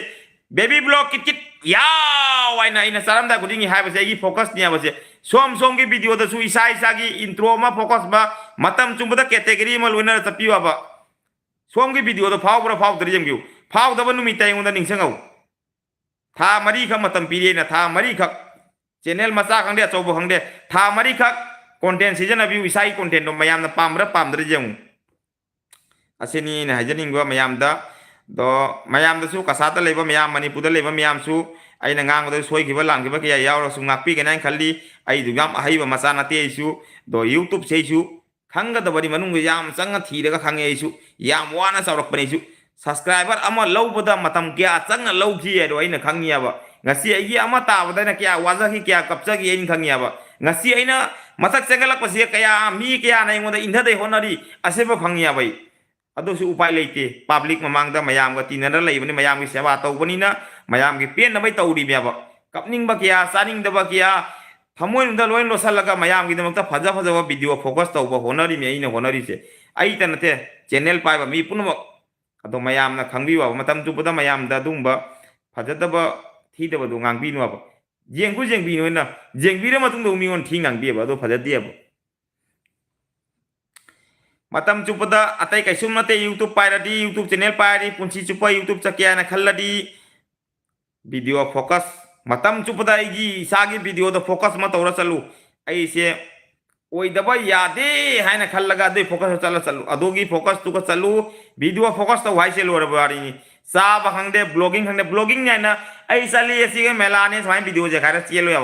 बेबी ब्लॉग किट किट याव आइना सारमदा गुदिंगी हाइबसे आइगी फोकस नियाबसे सोम सोम की वीडियो दसु इसा इसागी इंट्रो मा फोकस बा मतम चुबदा कैटेगरी म लोइना तपिवाबा सोम की वीडियो दा फावब्रा फावद्रि जंगिउ फावदबा नुमिता यंगदा निंगसंगौ था मरी खक मतम पीरेना था मरी खक चैनल मचा खंदे अचौब खंदे था मरी खक content sijanabyu isai content do mayamna pamra pamdre jemu asini ne hajaningo mayamda do mayamda su kasata leba mayam manipurda leba mayam su aina ngangda soigiba langgiba kya yawra su ngakpi gana khalli ai du yam ahiba masana te su do youtube sei su khanga da bari manung yam changa thiraga khange su yam wana sawrak pani su subscriber ama lowbada matam kya changa lowki do aina khangiya ba ngasi ai ama tabada na kya waza ki kya kapcha ki aina khangiya ba ngasi aina matak sengalak pasi kaya mi kya na ingoda indha dai honari aseba khangiya bai adosu upai leite public mamangda mayam ga tinara leibani mayam gi sewa tawbani na mayam gi pen nabai tawri meba kapning ba kya saning da ba kya thamoi nda loin lo salaga mayam gi damakta phaja phaja ba video focus tawba honari me ina honari se ai tanate channel pai ba mi punma ado mayam na khangbi wa matam tu pada mayam da dumba phaja da ba thi da ba do ngang bi no ba jengku jengbi no na jengbi re matung do mi on thi ngang bi ba do phaja dia ba matam chupada atai kaisum nate youtube pairadi youtube channel pairi punchi chupa youtube chakya na khalladi video focus matam chupada igi sagi video da focus ma tawra chalu ai se oi daba yade haina khallaga de focus chala chalu adogi focus tu ka chalu video focus ta wai se lor bari ni sa ba khangde blogging nya na ai sali esi ge melane sai video je khara chelo ya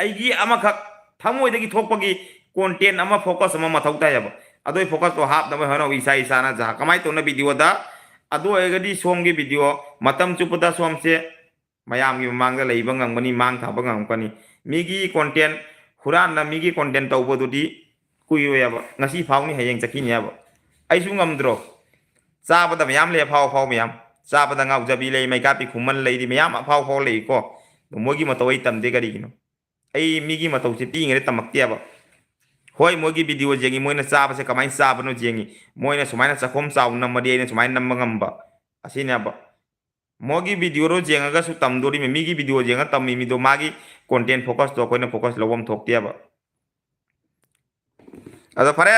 ai gi ama khak thamoi de gi thokpagi content ama focus ama mathauta ya ba adoi focus to hap dama hano isa isa na ja kamai to na video da adu egadi som gi video matam chupada som se mayam gi mang da leiba ngang bani mang tha ba ngang pani migi content huran na migi content tau bodu di kuyo ya ba ngasi phau ni hayeng chaki ni ya ba ai su ngam dro cha ba da mayam le phau mayam cha ba da ngau jabi le mai ka pi khuman le di mayam phau le ko mogi ma tawai tam de gari gino ai migi ma tau se pi ngere tamak tia ba hoi mogi video jengi moina saba se kamai saba no jengi moina sumaina sakom sau namadi ne sumaina namangamba asini apa mogi video ro jenga ga su tamdori me migi video jenga tammi mi do magi content focus to koina focus lowam thok tia ba ada pare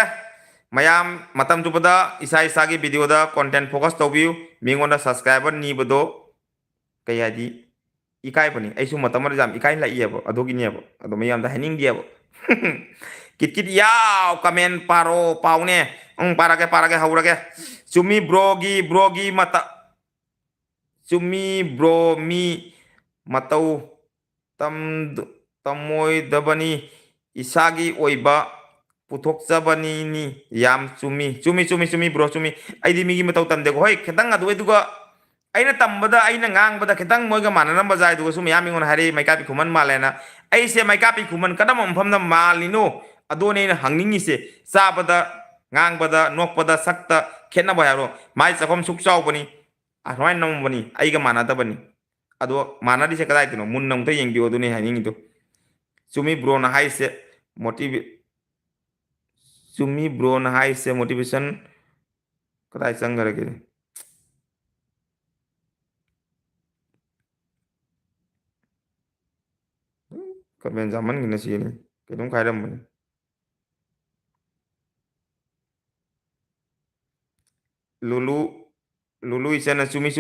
mayam matam jupada isa isa gi video da content focus to view mingonda subscriber ni bodo kaya di ikai pani ai su matam jam ikai la iya ba adogi ni ba ado mayam da haning dia ba kit kit yaw kamen paro paune para ke haura ke cumi brogi mata cumi bro mi matau tamoi dabani isagi oiba puthok sabani ni yam cumi bro cumi aidi migi matau tamde ko hoi ketang adu eduga aina tambada aina ngang bada ketang moiga manana bazai duga sumi yam ingon hari maikapi kuman malena ai se maikapi kuman kadam ampham na malino adone na hangningi se sabada ngangbada nokpada sakta khenna ba yaro mai chakom suk chaw bani a hoi nam bani ai ga mana da bani ado mana di se kadai tino mun nam ta yeng dio dune haningi to sumi bro na hai se motivation kadai sangar ke kaben zaman gina sini kedung kairam bani lulu isana sumi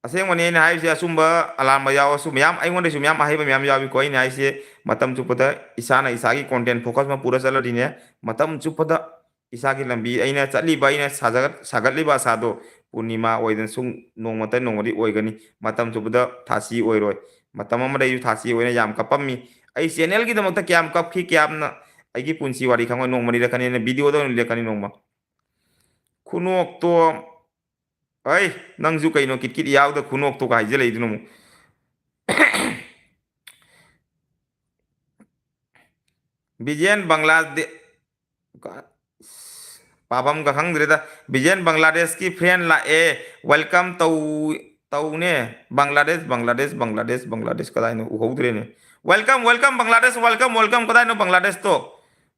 aseng wani na hai sia sumba alam ba yaw sum yam ai wonde sum yam ai ba yam yawi koi na ise matam chupada isana isagi content focus ma pura sala dine matam chupada isagi lambi aina chali ba ina sagatli ba sado punima oiden sung nongmata nongmadi oigani matam chupada thasi oiroi matam amada yu thasi oina yam kapammi ai channel gi damakta kyam kapki kyam na aigi punsi wari khangoi nongmani rakani na video do lekani nongma kunok to ai nangju kaino kit yaw da kunok to kai jele idunu bijen bangladesh papam ka khang dreda bijen bangladesh ki friend la e welcome tau ne bangladesh kadai no uhodre ne welcome bangladesh welcome kadai no bangladesh to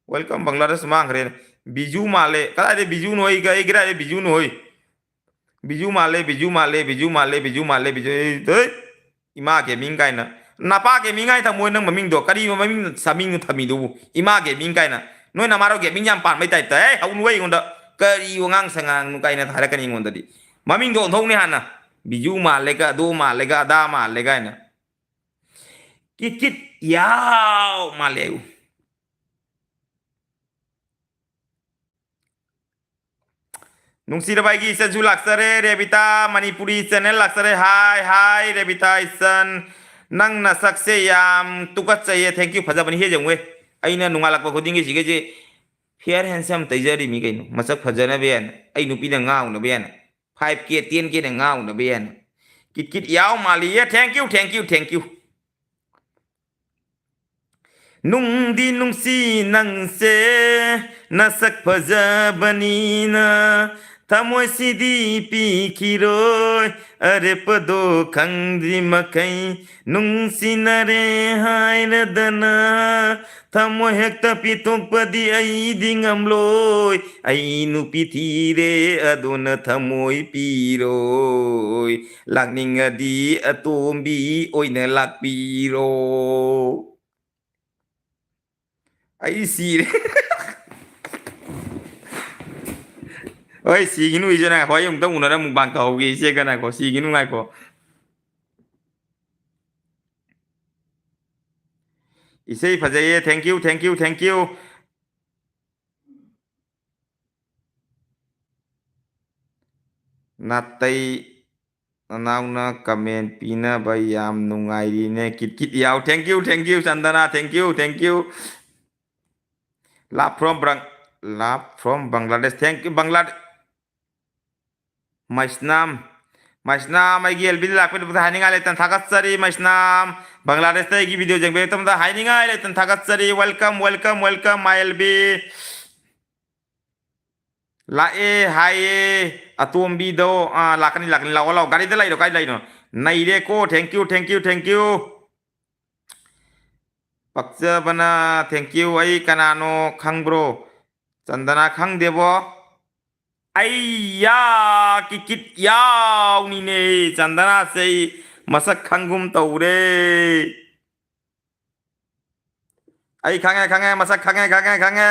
welcome bangladesh mangre biju male kadai de biju no iga igra de biju no hoi biju male ima ke mingkai na napa ke mingai ta moi nang maming do kari maming saming thami du ima ke mingkai na noi na maro ke mingyam pan mai tai tai haun wei ngonda kari wangang sangang nu kai na thara kani ngonda di maming do thong ne hana biju male ka do male ka da male ka na kit yaw male ꯅꯨꯡꯁꯤꯔꯕꯥꯏꯒꯤ ꯏꯆꯟꯁꯨ ꯂꯥꯛꯆꯔꯦ Rebita Manipuri channel ꯂꯥꯛꯆꯔꯦ hi hi Rebita ꯏꯆꯟ ꯅꯪ ꯅꯁꯛꯁꯦ ꯌꯥꯝ ꯇꯨꯀꯠꯆꯩꯌꯦ thank you ꯐꯖꯕꯅꯤ ꯍꯦ ꯖꯃꯨꯏ ꯑꯩꯅ ꯅꯣꯡꯉꯥꯜꯂꯛꯄ ꯈꯨꯗꯤꯡꯒꯤ ꯁꯤꯒꯩꯁꯦ ꯐꯤꯌꯔ ꯍꯦꯟꯁꯝ ꯇꯩꯖꯔꯤꯃꯤ ꯀꯩꯅꯣ ꯃꯁꯛ ꯐꯖꯅꯕ ꯌꯥꯅ ꯑꯩ ꯅꯨꯄꯤꯅ ꯉꯥꯎꯅꯕ ꯌꯥꯅ 5K 10Kꯅ ꯉꯥꯎꯅꯕ ꯌꯥꯅ ꯀꯤꯠ ꯀꯤꯠ ꯌꯥꯎ ꯃꯥꯜꯂꯤꯌꯦ thank you thank you thank you ꯅꯨꯡꯗꯤ ꯅꯨꯡꯁꯤ ꯅꯪꯁꯦ ꯅꯁꯛ ꯐꯖꯕꯅꯤꯅ ꯊꯃꯣꯏꯁꯤꯗꯤ ꯄꯤꯈꯤꯔꯣꯏ ꯑꯔꯦꯞꯄꯗꯣ ꯈꯪꯗ꯭ꯔꯤ ꯃꯈꯩ ꯅꯨꯡꯁꯤꯅꯔꯦ ꯍꯥꯏꯔꯗꯅ ꯊꯃꯣꯏ ꯍꯦꯛꯇ ꯄꯤꯊꯣꯛꯄꯗꯤ ꯑꯩꯗꯤ ꯉꯝꯂꯣꯏ ꯑꯩ ꯅꯨꯄꯤ ꯊꯤꯔꯦ ꯑꯗꯨꯅ ꯊꯃꯣꯏ ꯄꯤꯔꯣꯏ ꯂꯥꯛꯅꯤꯡꯉꯗꯤ ꯑꯇꯣꯝꯕꯤ ꯑꯣꯏꯅ ꯂꯥꯛꯄꯤꯔꯣ ꯑꯩ ꯁꯤꯔꯦ ꯍꯣꯏ ꯁꯤꯒꯤꯅꯨ ꯏꯆꯦ ꯉꯥꯏꯈꯣ ꯑꯩ ꯑꯃꯨꯛꯇꯪ ꯎꯅꯔ ꯃꯨꯛꯕꯥꯡ ꯇꯧꯍꯧꯒꯦ ꯏꯆꯦꯒ ꯉꯥꯏꯈꯣ ꯁꯤꯒꯤꯅꯨ ꯉꯥꯏꯈꯣ ꯏꯁꯩ ꯐꯖꯩꯌꯦ thank you thank you thank you ꯅꯥꯇꯩ ꯅꯅꯥꯎꯅ ꯀꯃꯦꯟ ꯄꯤꯅꯕ ꯌꯥꯝ ꯅꯨꯡꯉꯥꯏꯔꯤꯅꯦ ꯀꯤꯠ ꯀꯤꯠ ꯌꯥꯎ ꯊꯦꯡꯛ ꯌꯨ ꯆꯟꯗꯅꯥ thank you thank you love from Bangladesh thank you Bangladesh ꯃꯩꯁꯅꯥꯝ ꯃꯩꯁꯅꯥꯝ ꯑꯩꯒꯤ ꯑꯦꯜꯕꯤꯗ ꯂꯥꯛꯄꯤꯗꯕꯗ ꯍꯥꯏꯅꯤꯡꯉꯥꯏ ꯂꯩꯇꯅ ꯊꯥꯒꯠꯆꯔꯤ ꯃꯩꯁꯅꯥꯝ ꯕꯪꯒ꯭ꯂꯥꯗꯦशꯇ ꯑꯩꯒꯤ ꯚꯤꯗꯤꯑꯣ ꯌꯦꯡꯕꯤꯔ ꯃꯇꯝꯗ ꯍꯥꯏꯅꯤꯡꯉꯥꯏ ꯂꯩꯇꯅ ꯊꯥꯒꯠꯆꯔꯤ ꯋꯦꯜꯀꯝ ꯋꯦꯜꯀꯝ ꯋꯦꯜꯀꯝ ꯃꯥꯏ ꯑꯦꯜꯕꯤ ꯂꯥꯛꯑꯦ ꯍꯥꯏꯌꯦ ꯑꯇꯣꯝꯕꯤꯗꯣ ꯂꯥꯛꯀꯅꯤ ꯂꯥꯛꯀꯅꯤ ꯂꯥꯛꯑꯣ ꯂꯥꯛꯑꯣ ꯒꯥꯔꯤꯗ ꯂꯩꯔꯣ ꯀꯥꯏ ꯂꯩꯅꯣ ꯅꯩꯔꯦꯀꯣ thank you thank you thank you ꯄꯛꯆꯕꯅ ꯊꯦꯡꯛ ꯌꯨ ꯑꯩ ꯀꯅꯥꯅꯣ ꯈꯪꯕ꯭ꯔꯣ ꯆꯟꯗꯅꯥ ꯈꯪꯗꯦꯕꯣ ꯑꯩ ꯌꯥ ꯀꯤꯀꯤꯠ ꯌꯥꯎꯅꯤꯅꯦ ꯆꯟꯗꯅꯥꯁꯦ ꯑꯩ ꯃꯁꯛ ꯈꯪꯒꯨꯝ ꯇꯧꯔꯦ ꯑꯩ ꯈꯪꯉꯦ ꯈꯪꯉꯦ ꯃꯁꯛ ꯈꯪꯉꯦ ꯈꯪꯉꯦ ꯈꯪꯉꯦ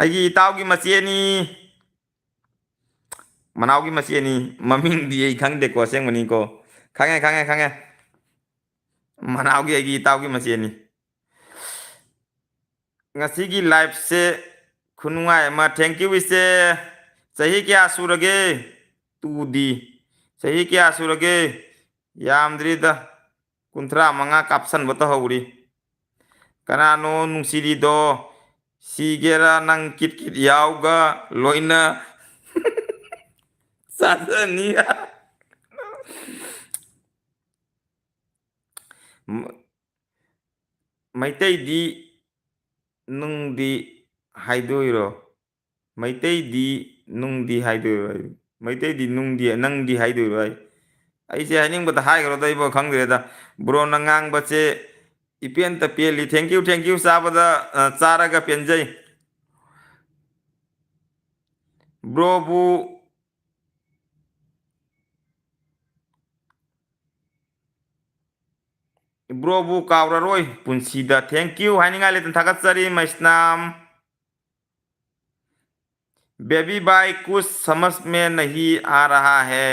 ꯑꯩꯒꯤ ꯏꯇꯥꯎꯒꯤ ꯃꯆꯦꯅꯤ ꯃꯅꯥꯎꯒꯤ ꯃꯆꯦꯅꯤ ꯃꯃꯤꯡꯗꯤ ꯑꯩ ꯈꯪꯗꯦꯀꯣ ꯑꯁꯦꯡꯕꯅꯤꯀꯣ ꯈꯪꯉꯦ ꯈꯪꯉꯦ ꯈꯪꯉꯦ ꯃꯅꯥꯎꯒꯤ ꯑꯩꯒꯤ ꯏꯇꯥꯎꯒꯤ ꯃꯆꯦꯅꯤ ꯉꯁꯤꯒꯤ ꯂꯥꯏꯐꯁꯦ ꯈꯨꯅꯨꯡꯉꯥꯏ ꯑꯃ ꯊꯦꯡꯛ ꯌꯨ ꯏꯆꯦ ꯆꯍꯤ ꯀꯌꯥ ꯁꯨꯔꯒꯦ ꯇꯨꯗꯤ ꯆꯍꯤ ꯀꯌꯥ ꯁꯨꯔꯒꯦ ꯌꯥꯝꯗ꯭ꯔꯤꯗ 35 ꯀꯥꯞꯁꯟꯕ ꯇꯧꯍꯧꯔꯤ ꯀꯅꯥꯅꯣ ꯅꯨꯡꯁꯤꯔꯤꯗꯣ ꯁꯤꯒꯦꯔꯥ ꯅꯪ ꯀꯤꯠ ꯀꯤꯠ ꯌꯥꯎꯒ ꯂꯣꯏꯅ ꯆꯥꯖꯅꯤ ꯃꯩꯇꯩꯗꯤ ꯅꯨꯡꯗꯤ ꯍꯥꯏꯗꯣꯏꯔꯣ ꯃꯩꯇꯩꯗꯤ ꯅꯨꯡꯗꯤ ꯍꯥꯏꯗꯣꯏꯔꯣ ꯃꯩꯇꯩꯗꯤ ꯅꯨꯡꯗꯤ ꯅꯪꯗꯤ ꯍꯥꯏꯗꯣꯏꯔꯣ ꯑꯩꯁꯦ ꯍꯥꯏꯅꯤꯡꯕꯗ ꯍꯥꯏꯈ꯭ꯔꯣꯗ ꯑꯩꯕꯣ ꯈꯪꯗ꯭ꯔꯦꯗ ꯕ꯭ꯔꯣꯅ ꯉꯥꯡꯕꯁꯦ ꯏꯄꯦꯟꯇ ꯄꯦꯜꯂꯤ ꯊꯦꯡꯛ ꯌꯨ ꯆꯥꯕꯗ ꯆꯥꯔꯒ ꯄꯦꯟꯖꯩ ꯕ꯭ꯔꯣꯕꯨ ꯕ꯭ꯔꯣꯕꯨ ꯀꯥꯎꯔꯔꯣꯏ ꯄꯨꯟꯁꯤꯗ ꯊꯦꯡꯛ ꯌꯨ ꯍꯥꯏꯅꯤꯡꯉꯥꯏ ꯂꯩꯇꯅ ꯊꯥꯒꯠꯆꯔꯤ ꯃꯩꯁꯅꯥꯝ बेबी भाई कुछ समझ में नहीं आ रहा है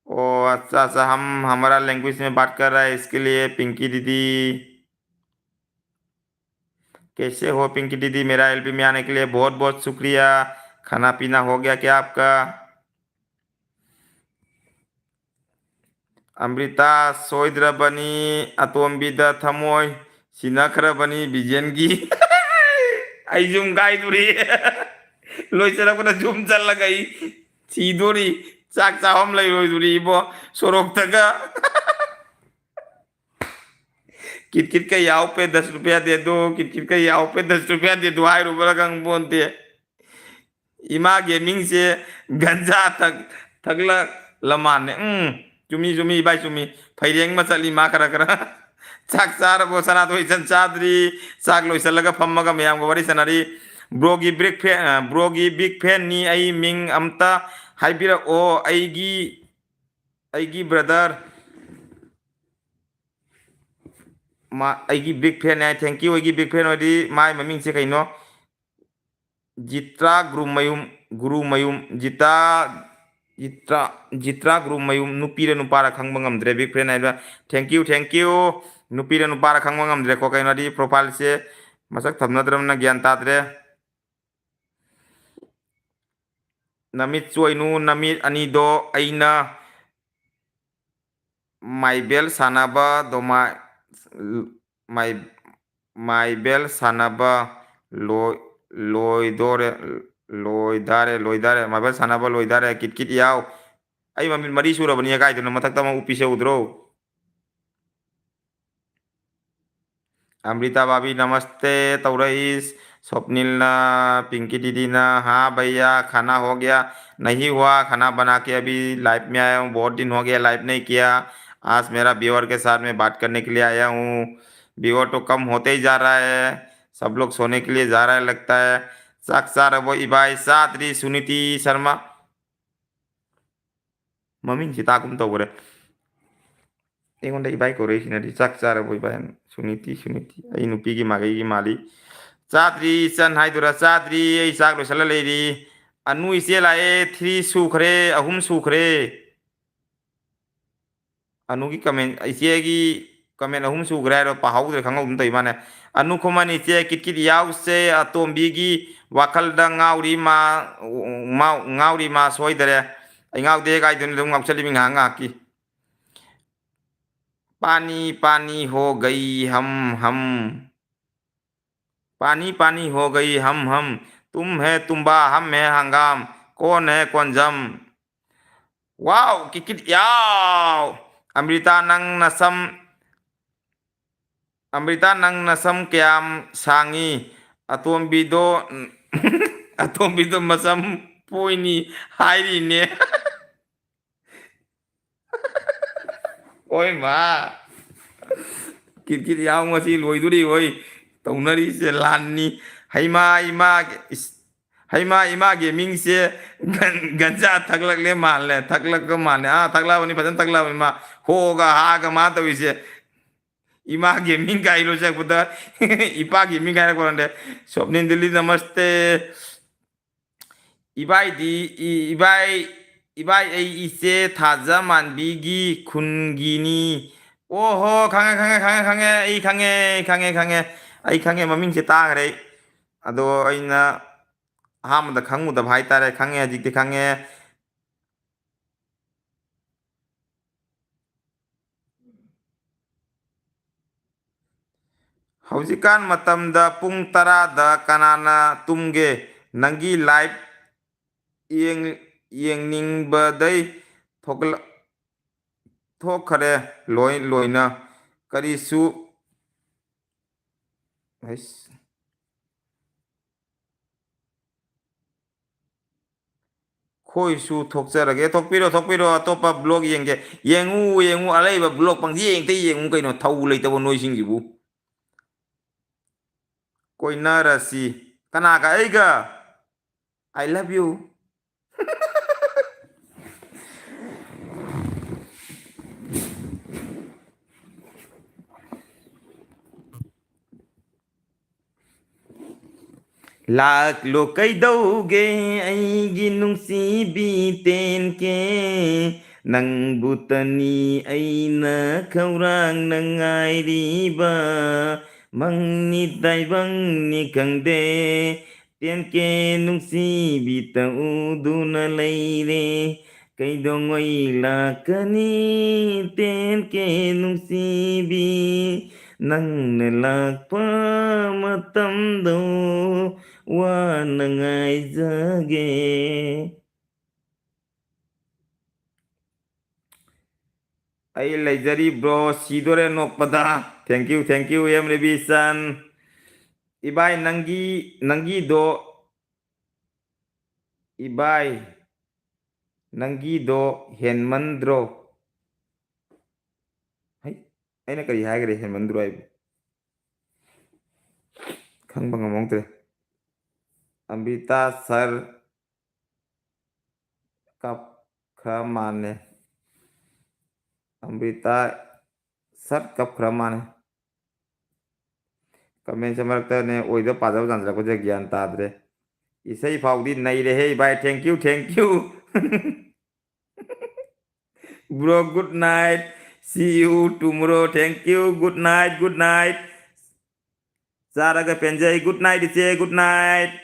ओ अच्छा अच्छा हम हमारा लैंग्वेज में बात कर रहा है इसके लिए पिंकी दीदी कैसे हो पिंकी दीदी मेरा एलपी में आने के लिए बहुत बहुत शुक्रिया खाना पीना हो गया क्या आपका अमृता सोइद्रबनी अतोम्बिदा थमोय सिनखरबनी बिजेनगी आई जुम गाइदुरी लोइसरपना जुम चलगा सीदोरी चाक चाहम लैरोइदुरी इबो सोरोक्तगा किट किट का याव पे 10 रुपया दे दो किट किट का याव पे 10 रुपया दे दो हाय रुपया कंग बोलते इमा गेमिंग से गंजा थक थगला लमाने चुमी चुमी बाई चुमी फैरेंग मचली मा करा करा चाक चार बो सना तो इसन चादरी चाक लोइसलगा फम्मगा मयाम को वरी सनारी ब्रोगी बिग फैन नी आई मिंग अमता हाइबिरा ओ आईगी ब्रदर ꯑꯩꯒꯤ ꯕꯤꯛ ꯐꯦꯟ ꯍꯥꯏ ꯊꯦꯡꯛ ꯌꯨ ꯑꯩꯒꯤ ꯕꯤꯛ ꯐꯦꯟ ꯑꯣꯏꯗꯤ ꯃꯥꯏ ꯃꯃꯤꯡꯁꯦ ꯀꯩꯅꯣ ꯖꯤꯇ꯭ꯔꯥ ꯒꯨꯔꯨꯃꯌꯨꯝ ꯖꯤꯇ꯭ꯔꯥ ꯒꯨꯔꯨꯃꯌꯨꯝ ꯅꯨꯄꯤꯔ ꯅꯨꯄꯥꯔ ꯈꯪꯕ ꯉꯝꯗ꯭ꯔꯦ ꯕꯤꯛ ꯐꯦꯟ ꯍꯥꯏꯕ ꯊꯦꯡꯛ ꯌꯨ ꯅꯨꯄꯤꯔ ꯅꯨꯄꯥꯔ ꯈꯪꯕ ꯉꯝꯗ꯭ꯔꯦꯀꯣ ꯀꯩꯅꯣꯗꯤ ꯄ꯭ꯔꯣꯐꯥꯏꯜꯁꯦ ꯃꯁꯛ ꯊꯝꯅꯗ꯭ꯔꯕꯅ ꯒ꯭ꯌꯥꯟ ꯇꯥꯗ꯭ꯔꯦ namit choinu namit anido aina maibel sanaba doma mai maibel sanaba loi loidore loidare maibel sanaba loidare kit kit yaw ai mamit mari surabani kai dun matak tama upise udro Amrita भाभी नमस्ते तौरईस स्वप्निल ना पिंकी दीदी ना हाँ भैया खाना हो गया नहीं हुआ खाना बना के अभी लाइव में आया हूँ बहुत दिन हो गया लाइव नहीं किया आज मेरा व्यूअर के साथ में बात करने के लिए आया हूँ व्यूअर तो कम होते ही जा रहा है सब लोग सोने के लिए जा रहा है लगता है साक्षार वो इबाई सात्री सुनीति शर्मा मम्मी चिता कुम तो बोले ꯑꯩꯉꯣꯟꯗ ꯏꯕꯥꯏ ꯀꯧꯔꯛꯏꯁꯤꯅꯗꯤ ꯆꯥꯛ ꯆꯥꯔꯕꯣ ꯏꯕꯥꯏ ꯁꯨꯅꯤꯇꯤ ꯑꯩ ꯅꯨꯄꯤꯒꯤ ꯃꯥꯒꯩꯒꯤ ꯃꯥꯜꯂꯤ ꯆꯥꯗ꯭ꯔꯤ ꯏꯆꯟ ꯍꯥꯏꯗꯨꯔꯥ ꯆꯥꯗ꯭ꯔꯤ ꯑꯩ ꯆꯥꯛ ꯂꯣꯏꯁꯜꯂ ꯂꯩꯔꯤ ꯑꯅꯨ ꯏꯆꯦ ꯂꯥꯛꯑꯦ 3 ꯁꯨꯈ꯭ꯔꯦ 3 ꯁꯨꯈ꯭ꯔꯦ ꯑꯅꯨꯒꯤ ꯀꯃꯦꯟ ꯏꯆꯦꯒꯤ ꯀꯃꯦꯟ 3 ꯁꯨꯈ꯭ꯔꯦ ꯍꯥꯏꯔꯣ ꯄꯥꯍꯧꯗ꯭ꯔꯦ ꯈꯪꯍꯧꯗꯨꯝ ꯇꯧꯏ ꯃꯥꯅꯦ ꯑꯅꯨ ꯈꯨꯃꯟ ꯏꯆꯦ ꯀꯤꯠꯀꯤꯠ ꯌꯥꯎꯁꯦ ꯑꯇꯣꯝꯕꯤꯒꯤ ꯋꯥꯈꯜꯗ ꯉꯥꯎꯔꯤ ꯃꯥ ꯁꯣꯏꯗꯔꯦ ꯑꯩ ꯉꯥꯎꯗꯦ ꯀꯥꯏꯗꯨꯅ ꯑꯗꯨꯝ ꯉꯥꯎꯆꯜꯂꯤꯃꯤ ꯉꯥꯏꯍꯥꯛ ꯉꯥꯏꯍꯥꯛꯀꯤ पानी पानी हो गई हम पानी पानी हो गई हम तुम है तुम्बा हम है हंगाम कौन है कौन जम वाव किकिट याव अमृता नंग नसम क्याम सांगी अतोम्बिदो अतोम्बिदो मसम पोइनी हाइरीने ओय मा किरकिर याव ngasi loiduri oi taunari se lanni haima ima ge ming se ganja thaklak le malle thaklak ka mane thakla bani pajan thakla bani ma ho ga ha ga ma tawi se ima ge ming kai lo se buda ipa ge ming kai ko ande swapnin dilli namaste ibai di ibai ai ise thaja manbigi khungini ओहो खांगे आई खांगे ममिंग से तागरे अदो अइना अहामदा खंगुदब हाइतारे खांगे हजिकते खांगे हौजिकान मतमदा पुंग तरादा कनाना तुमगे नंगी live येंगनिंगबदै थोकला थोखरे लोइना करिसु खोइसु थोकचरगे थोकपिरो अतोपा blog येंगु Alaiba blog पंग येंगु कइनो थौ लेतबो नोइसिंगिबु कोइनारसी कनागा एगा I love you lakh लो कैदौगे ऐगी नुंसीबी तेन के नंगबुतनी ऐना खौरांग नंगाइरीबा मंगनी ताइबंगनी खंगदे तेन के नुंसीबी तउदुना लैरे कैदोंगोई लाकनी तेन के नुंसीबी नंगना लाकपा मतमदो वानंगाइजगे आई लेजरी ब्रो सीदोरे नोकपदा थैंक यू एम रेबिसन इबाई नंगी दो इबाई नंगी दो हेनमंद्रो अने करी हागरे हेनमंद्रो आई खंबा ngomongtre अमृता सर कप खमाने अमृता सर कप खमाने कमेंट से मरता ने ओइदो पादव जानजरा को जे ज्ञान तादरे इसई फाउदी नहीं रहे bye thank you bro good night see you tomorrow thank you good night सारा का पेंजय गुड नाइट इसे गुड नाइट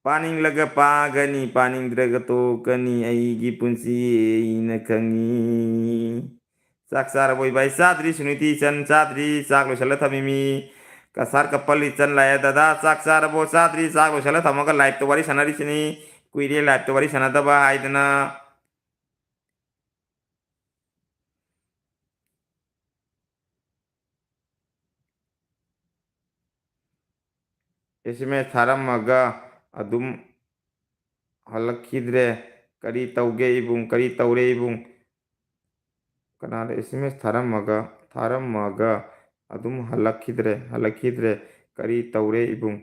ꯄꯥꯅꯤꯡꯂꯒ ꯄꯥꯒꯅꯤ ꯄꯥꯅꯤꯡꯗ꯭ꯔꯒ ꯇꯣꯛꯀꯅꯤ ꯑꯩꯒꯤ ꯄꯨꯟꯁꯤ ꯑꯩꯅ ꯈꯪꯉꯤ ꯆꯥꯛ ꯆꯥꯔꯕꯣ ꯏꯕꯥꯏ ꯆꯥꯗ꯭ꯔꯤ ꯁꯨꯅꯤꯇꯤ ꯏꯆꯟ ꯆꯥꯗ꯭ꯔꯤ ꯆꯥꯛ ꯂꯣꯏꯁꯤꯜꯂ ꯊꯝꯃꯤꯃꯤ ꯀꯁꯥꯔ ꯀꯄꯜ ꯏꯆꯟ ꯂꯥꯛꯑꯦ ꯗꯗꯥ ꯆꯥꯛ ꯆꯥꯔꯕꯣ ꯆꯥꯗ꯭ꯔꯤ ꯆꯥꯛ ꯂꯣꯏꯁꯤꯜꯂ ꯊꯝꯃꯒ ꯂꯥꯏꯞꯇ ꯋꯥꯔꯤ ꯁꯥꯟꯅꯔꯤꯁꯤꯅꯤ ꯀꯨꯏꯔꯦ ꯂꯥꯏꯞꯇ ꯋꯥꯔꯤ ꯁꯥꯟꯅꯗꯕ ꯍꯥꯏꯗꯅ SMS ꯊꯥꯔꯝꯃꯒ ꯑꯗꯨꯝ ꯍꯜꯂꯛꯈꯤꯗ꯭ꯔꯦ ꯀꯔꯤ ꯇꯧꯒꯦ ꯏꯕꯨꯡ ꯀꯔꯤ ꯇꯧꯔꯦ ꯏꯕꯨꯡ ꯀꯅꯥꯗ SMS ꯊꯥꯔꯝꯃꯒ ꯑꯗꯨꯝ ꯍꯜꯂꯛꯈꯤꯗ꯭ꯔꯦ ꯀꯔꯤ ꯇꯧꯔꯦ ꯏꯕꯨꯡ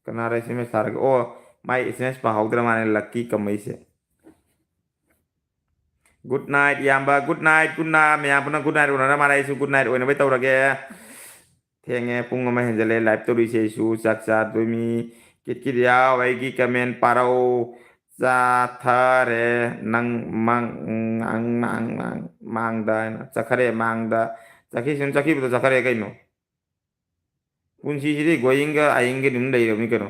ꯀꯅꯥꯗ SMS ꯊꯥꯔꯒ ꯑꯣ ꯃꯥꯏ SMS ꯄꯥꯍꯧꯗ꯭ꯔ ꯃꯥꯜꯂꯦ ꯂꯛꯀꯤ ꯀꯃꯩꯁꯦ ꯒꯨꯗ ꯅꯥꯏꯠ ꯏꯌꯥꯝꯕ ꯒꯨꯗ ꯅꯥꯏꯠ ꯃꯌꯥꯝ ꯄꯨꯟꯅ ꯒꯨꯗ ꯅꯥꯏꯠ ꯎꯅꯔ ꯃꯥꯜꯂꯦ ꯑꯩꯁꯨ ꯒꯨꯗ ꯅꯥꯏꯠ ꯑꯣꯏꯅꯕꯩ ꯇꯧꯔꯒꯦ ꯊꯦꯡꯉꯦ ꯄꯨꯡ ꯑꯃ ꯍꯦꯟꯖꯜꯂꯦ ꯂꯥꯏꯚ ꯇꯧꯔꯤꯁꯦ ꯑꯩꯁꯨ ꯆꯥꯛ ꯆꯥꯗꯣꯏꯃꯤ ꯀꯤꯠꯀꯤꯠ ꯌꯥꯎ ꯑꯩꯒꯤ ꯀꯃꯦꯟ ꯄꯥꯔꯛꯎ ꯆꯥꯊꯔꯦ ꯅꯪ ꯃꯥꯡꯗ ꯍꯥꯏꯅ ꯆꯠꯈꯔꯦ ꯃꯥꯡꯗ ꯆꯠꯈꯤꯁꯤꯅ ꯆꯠꯈꯤꯕꯗꯣ ꯆꯠꯈꯔꯦ ꯀꯩꯅꯣ ꯄꯨꯟꯁꯤꯁꯤꯗꯤ ꯒꯣꯌꯤꯡꯒ ꯑꯌꯤꯡꯒ ꯑꯗꯨꯝ ꯂꯩꯔꯕꯅꯤ ꯀꯩꯅꯣ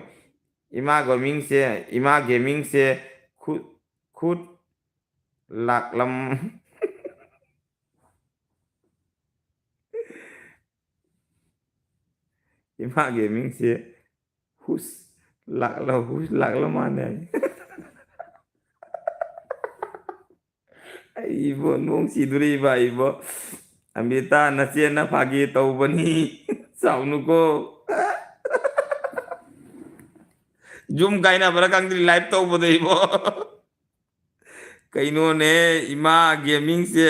ꯏꯃꯥ ꯒꯦꯃꯤꯡꯁꯦ ꯈꯨꯠ ꯂꯥꯛꯂꯝ ꯏꯃꯥ ꯒꯦꯃꯤꯡꯁꯦ ꯍꯨꯁ ꯂꯥꯛꯂ ꯃꯥꯜꯂꯦ ꯑꯩꯕꯣ ꯅꯣꯡ ꯁꯤꯗꯣꯔꯤꯕ ꯑꯩꯕꯣ ꯑꯝꯕꯤꯇꯥ ꯅꯆꯦꯅ ꯐꯥꯒꯤ ꯇꯧꯕꯅꯤ ꯁꯥꯎꯅꯨꯀꯣ ꯖꯨꯝ ꯀꯥꯏꯅꯕ꯭ꯔꯥ ꯈꯪꯗ꯭ꯔꯤ ꯂꯥꯏꯚ ꯇꯧꯕꯗ ꯏꯕꯣ ꯀꯩꯅꯣꯅꯦ ꯏꯃꯥ ꯒꯦꯃꯤꯡꯁꯦ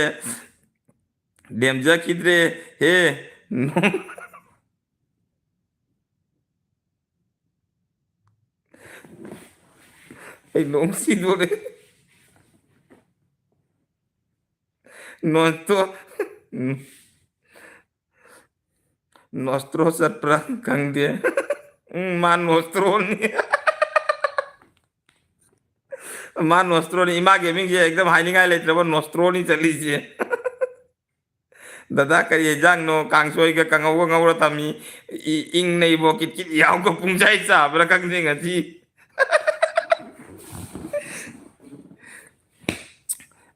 ꯂꯦꯝꯖꯈꯤꯗ꯭ꯔꯦ ꯍꯦ ꯑꯩ ꯅꯣꯡ ꯁꯤꯗꯣꯔꯦ ꯅꯣꯟꯇꯣ ꯅꯣꯁꯇ꯭ꯔꯣ ꯆꯠꯄ꯭ꯔꯥ ꯈꯪꯗꯦ ꯃꯥ ꯅꯣꯁꯇ꯭ꯔꯣꯅꯤ ꯃꯥ ꯅꯣꯁꯇ꯭ꯔꯣꯅꯤ ꯏꯃꯥ ꯒꯦꯃꯤꯡꯁꯦ ꯑꯦꯛꯗꯝ ꯍꯥꯏꯅꯤꯡꯉꯥꯏ ꯂꯩꯇ꯭ꯔꯕ ꯅꯣꯁꯇ꯭ꯔꯣꯅꯤ ꯆꯠꯂꯤꯁꯦ ꯗꯗꯥ ꯀꯔꯤ ꯌꯦꯟꯖꯥꯡꯅꯣ ꯀꯥꯡꯁꯣꯏꯒ ꯀꯥꯡꯉꯧꯒ ꯉꯧꯔ ꯊꯝꯃꯤ ꯏꯪꯅꯩꯕꯣ ꯀꯤꯠ ꯀꯤꯠ ꯌꯥꯎꯒ ꯄꯨꯡꯆꯥꯏ ꯆꯥꯕ꯭ꯔꯥ ꯈꯪꯗꯦ ꯉꯁꯤ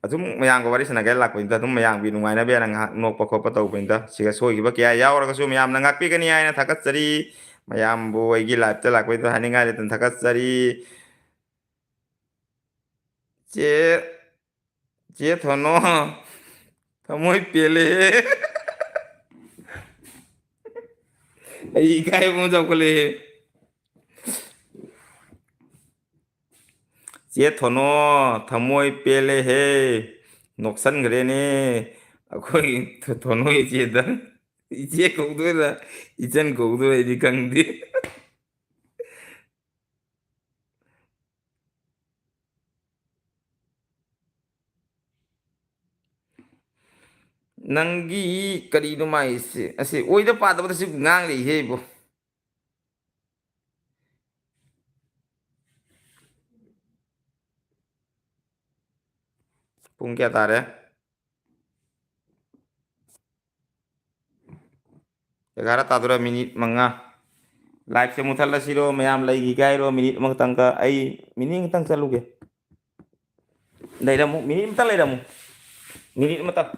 ꯑꯗꯨꯝ ꯃꯌꯥꯝꯒ ꯋꯥꯔꯤ ꯁꯥꯟꯅꯒꯦ ꯂꯥꯛꯄꯅꯤꯗ ꯑꯗꯨꯝ ꯃꯌꯥꯝꯒꯤ ꯅꯨꯡꯉꯥꯏꯅꯕ ꯌꯥꯅ ꯉꯥꯏꯍꯥꯛ ꯅꯣꯛꯄ ꯈꯣꯠꯄ ꯇꯧꯕꯅꯤꯗ ꯁꯤꯒ ꯁꯣꯏꯈꯤꯕ ꯀꯌꯥ ꯌꯥꯎꯔꯒꯁꯨ ꯃꯌꯥꯝꯅ ꯉꯥꯛꯄꯤꯒꯅꯤ ꯍꯥꯏꯅ ꯊꯥꯒꯠꯆꯔꯤ ꯃꯌꯥꯝꯕꯨ ꯑꯩꯒꯤ ꯂꯥꯏꯐꯇ ꯂꯥꯛꯄꯩꯗꯣ ꯍꯥꯏꯅꯤꯡꯉꯥꯏ ꯂꯩꯇꯅ ꯊꯥꯒꯠꯆꯔꯤ ꯆꯦ ꯆꯦ ꯊꯣꯅꯣ ꯊꯃꯣꯏ ꯄꯦꯜꯂꯦꯍꯦ ꯑꯩ ꯏꯀꯥꯏꯕ ꯑꯃ ꯆꯥꯎꯈꯠꯂꯛꯑꯦ ꯆꯦ ꯊꯣꯅꯣ ꯊꯃꯣꯏ ꯄꯦꯜꯂꯦꯍꯦ ꯅꯣꯛꯁꯟꯈ꯭ꯔꯦꯅꯦ ꯑꯩꯈꯣꯏ ꯊꯣꯅꯣ ꯏꯆꯦꯗ ꯏꯆꯦ ꯀꯧꯗꯣꯏꯔꯥ ꯏꯆꯟ ꯀꯧꯗꯣꯏꯔꯥ ꯑꯩꯗꯤ ꯈꯪꯗꯦ ꯅꯪꯒꯤ ꯀꯔꯤꯅꯣ ꯃꯥꯏꯁꯦ ꯑꯁꯤ ꯑꯣꯏꯗ ꯄꯥꯗꯕꯗ ꯁꯤ ꯉꯥꯡ ꯂꯩꯍꯦ ꯏꯕꯣ ꯄꯨꯡ ꯀꯌꯥ ꯇꯥꯔꯦ 11 ꯇꯥꯗꯣꯔꯦ ꯃꯤꯅꯤꯠ 5 ꯂꯥꯏꯐꯁꯦ ꯃꯨꯊꯠꯂꯁꯤꯔꯣ ꯃꯌꯥꯝ ꯂꯩꯈꯤꯒꯦ ꯍꯥꯏꯔꯣ ꯃꯤꯅꯤꯠ ꯑꯃꯈꯛꯇꯪꯒ ꯑꯩ ꯃꯤꯅꯤꯠ ꯑꯃꯇꯪ ꯆꯠꯂꯨꯒꯦ ꯂꯩꯔꯝꯃꯨ ꯃꯤꯅꯤꯠ ꯑꯃꯇꯪ ꯂꯩꯔꯝꯃꯨ ꯃꯤꯅꯤꯠ ꯑꯃꯇꯪ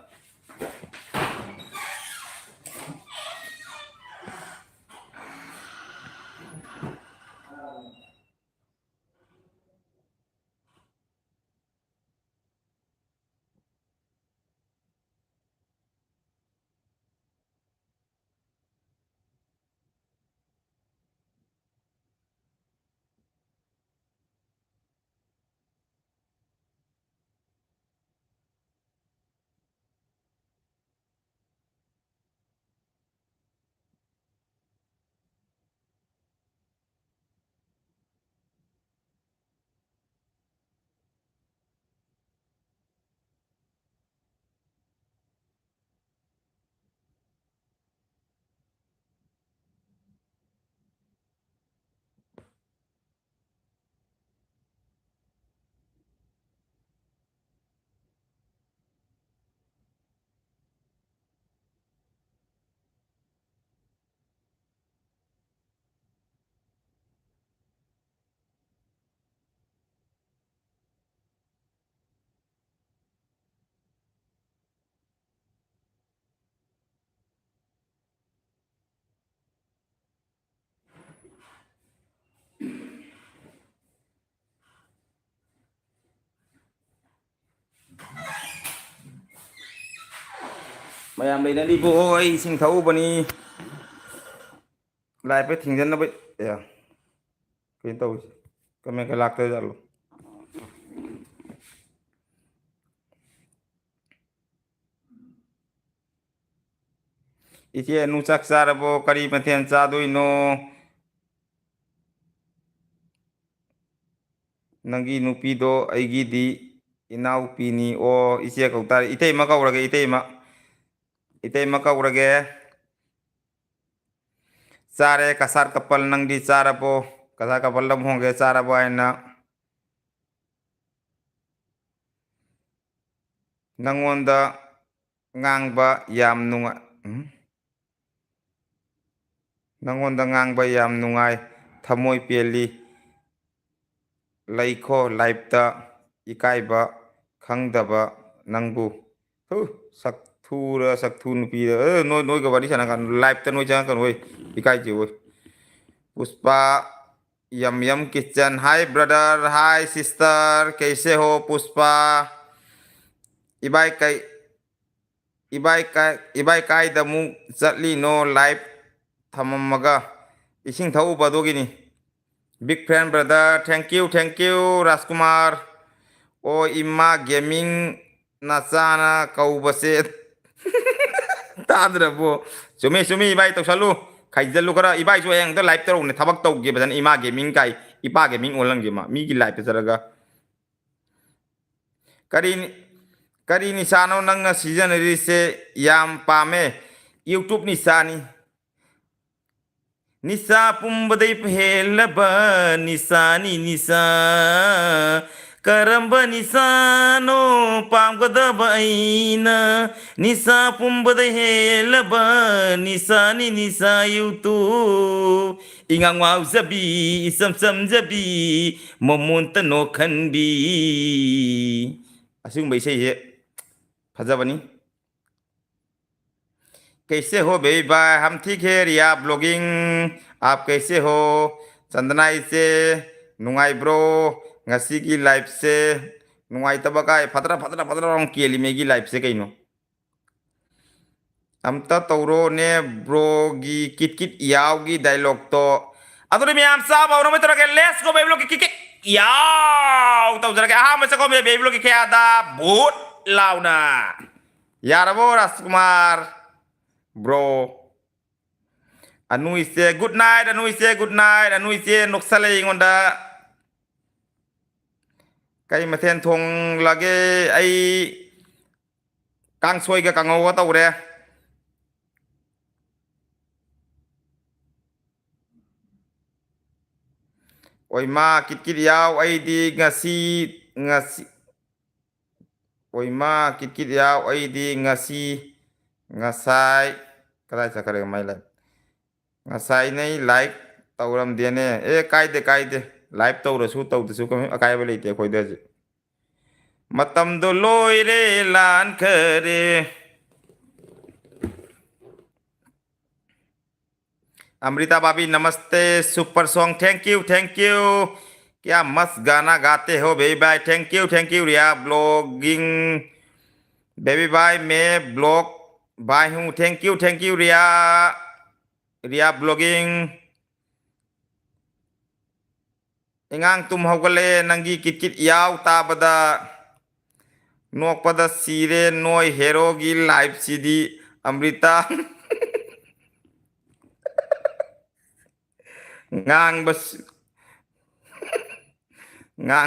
mayam leinaribo ai ising thauꯕꯅꯤ lai pe thingjanna ya ꯀꯩꯅꯣ ꯇꯧꯏꯁꯦ ꯀꯃꯦꯟ ꯀ ꯂꯥꯛꯇꯣꯏꯖꯥꯠꯂꯣ ꯏꯆꯦ ꯑꯅꯨ ꯆꯥꯛ ꯆꯥꯔꯕꯣ ꯀꯔꯤ ꯃꯊꯦꯜ ꯆꯥꯗꯣꯏꯅꯣ ꯅꯪꯒꯤ ꯅꯨꯄꯤꯗꯣ ꯑꯩꯒꯤꯗꯤ ꯏꯅꯥꯎꯄꯤꯅꯤ ꯑꯣ ꯏꯆꯦ ꯀꯧꯇꯥꯔꯦ ꯏꯇꯩꯃ ꯀꯧꯔꯒꯦ ꯏꯇꯩꯃ ꯀꯧꯔꯒꯦ ꯆꯥꯔꯦ ꯀꯁꯥꯔ ꯀꯄꯜ ꯅꯪꯗꯤ ꯆꯥꯔꯕꯣ ꯀꯁꯥꯔ ꯀꯄꯜ ꯂꯝ ꯍꯣꯡꯒꯦ ꯆꯥꯔꯕꯣ ꯍꯥꯏꯅ ꯅꯪꯉꯣꯟꯗ ꯉꯥꯡꯕ ꯌꯥꯝ ꯅꯨꯡꯉꯥꯏ ꯅꯪꯉꯣꯟꯗ ꯉꯥꯡꯕ ꯌꯥꯝ ꯅꯨꯡꯉꯥꯏ ꯊꯃꯣꯏ ꯄꯦꯜꯂꯤ ꯂꯩꯈꯣ ꯂꯥꯏꯐꯇ ꯏꯀꯥꯏꯕ ꯈꯪꯗꯕ ꯅꯪꯕꯨ ꯁꯛꯊꯨꯔ ꯁꯛꯊꯨ ꯅꯨꯄꯤꯗ ꯅꯣꯏꯒ ꯋꯥꯔꯤ ꯁꯥꯟꯅ ꯀꯥꯟꯗ ꯂꯥꯏꯐꯇ ꯅꯣꯏ ꯆꯪꯉꯛꯀꯅꯨ ꯍꯣꯏ ꯏꯀꯥꯏꯖꯦ ꯍꯣꯏ Pushpa yum yum kitchen hi brother hi sister कैसे हो पुष्पा इबाई कई इबाई कायदमु चटलीनो लाइव थममगा इसिंग थौबदोगिनी big friend brother thank you Rajkumar ओ इमा गेमिंग नचाना कौबसे ताद्रबो चुमी चुमी इबाई तौसलू खाइजलू खरा इबाईसु हयंग लाइव तौरने थबक तौगे बजन इमा गेमिंग काई इपा गेमिंग ओलंगे मा मीगी लाइव चरगा करी करी निशानो नंगना सीजन रिसे याम पामे यूट्यूब निशानी निशा पुंबदई हेलब निशानी निशा करंब निशानो पामगदब ऐना निशा पुंबदई हेलब निशानी निशा यूट्यूब इंगांग वाउजबी इसम समजबी मोमोंत नो खनबी असिंग बैसे ये फजबनी कैसे हो बेबी बाय हम ठीक है रिया ब्लॉगिंग आप कैसे हो चंदना इसे नुंगाई ब्रो ngasi की लाइफ से नुंगाई तब का फतरा फतरा फतरा रंग केली मेगी लाइफ से कहीं नो अमता तौरो ने ब्रोगी किट किट यावगी डायलॉग तो अदुरे में हम साहब और में तो के लेट्स गो बेबी लोग की किट याव तो जरा के हां में से को बेबी लोग की क्या दा बहुत लाउना यार वो राजकुमार ब्रो अनु इसे गुड नाइट अनु इसे नोक्सले इंगोंदा कई मथेन थोंग लगे आई कांगसोई का कांगो तौरे ओई मा किट याव आईदी ngasi ओई मा किट याव आईदी ngasi ngasai kadai sakare mai lai ngasai nei like tauram dene e kaide live tawrasu tawdasu ko akaiba leite khoida ji matam do loire lan khare Amrita भाभी नमस्ते सुपर सॉन्ग थैंक यू क्या मस्त गाना गाते हो baby bye thank you Riya blogging baby bye मैं blog bye हूँ thank you Riya blogging इंगांग तुम हौगले नंगी किट किट याव ताबदा नोकपदा सीरे नोय हेरोगी लाइव सीडी Amrita ngang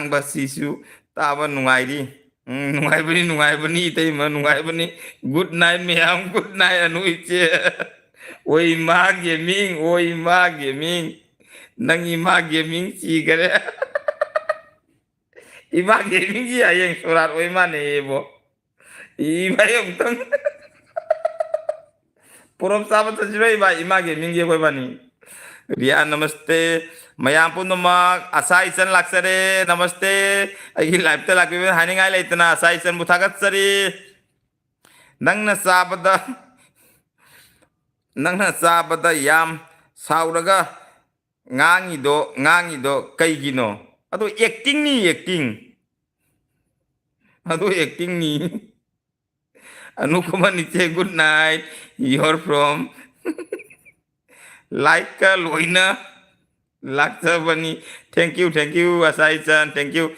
bas sisu taba nungairi nungaibani itai ma nungaibani good night meyam good night anu iche oi ma gaming nang ima gaming si kare ima gaming ji ayeng surat oi ma ne bo ima yong tang purom sabat sajrai ba ima gaming je koi bani रिया नमस्ते मयाम पुनमक असाइसन लाक्सरे नमस्ते अगी live ते लाक्बे हानिंगाय लेतना असाइसन बुथागतसरी नंगना साबदा याम साउरगा ngangido kaigino ado acting ni Anukuman iche good night. You're from like loina laksa bani. Thank you Asai chan. Thank you.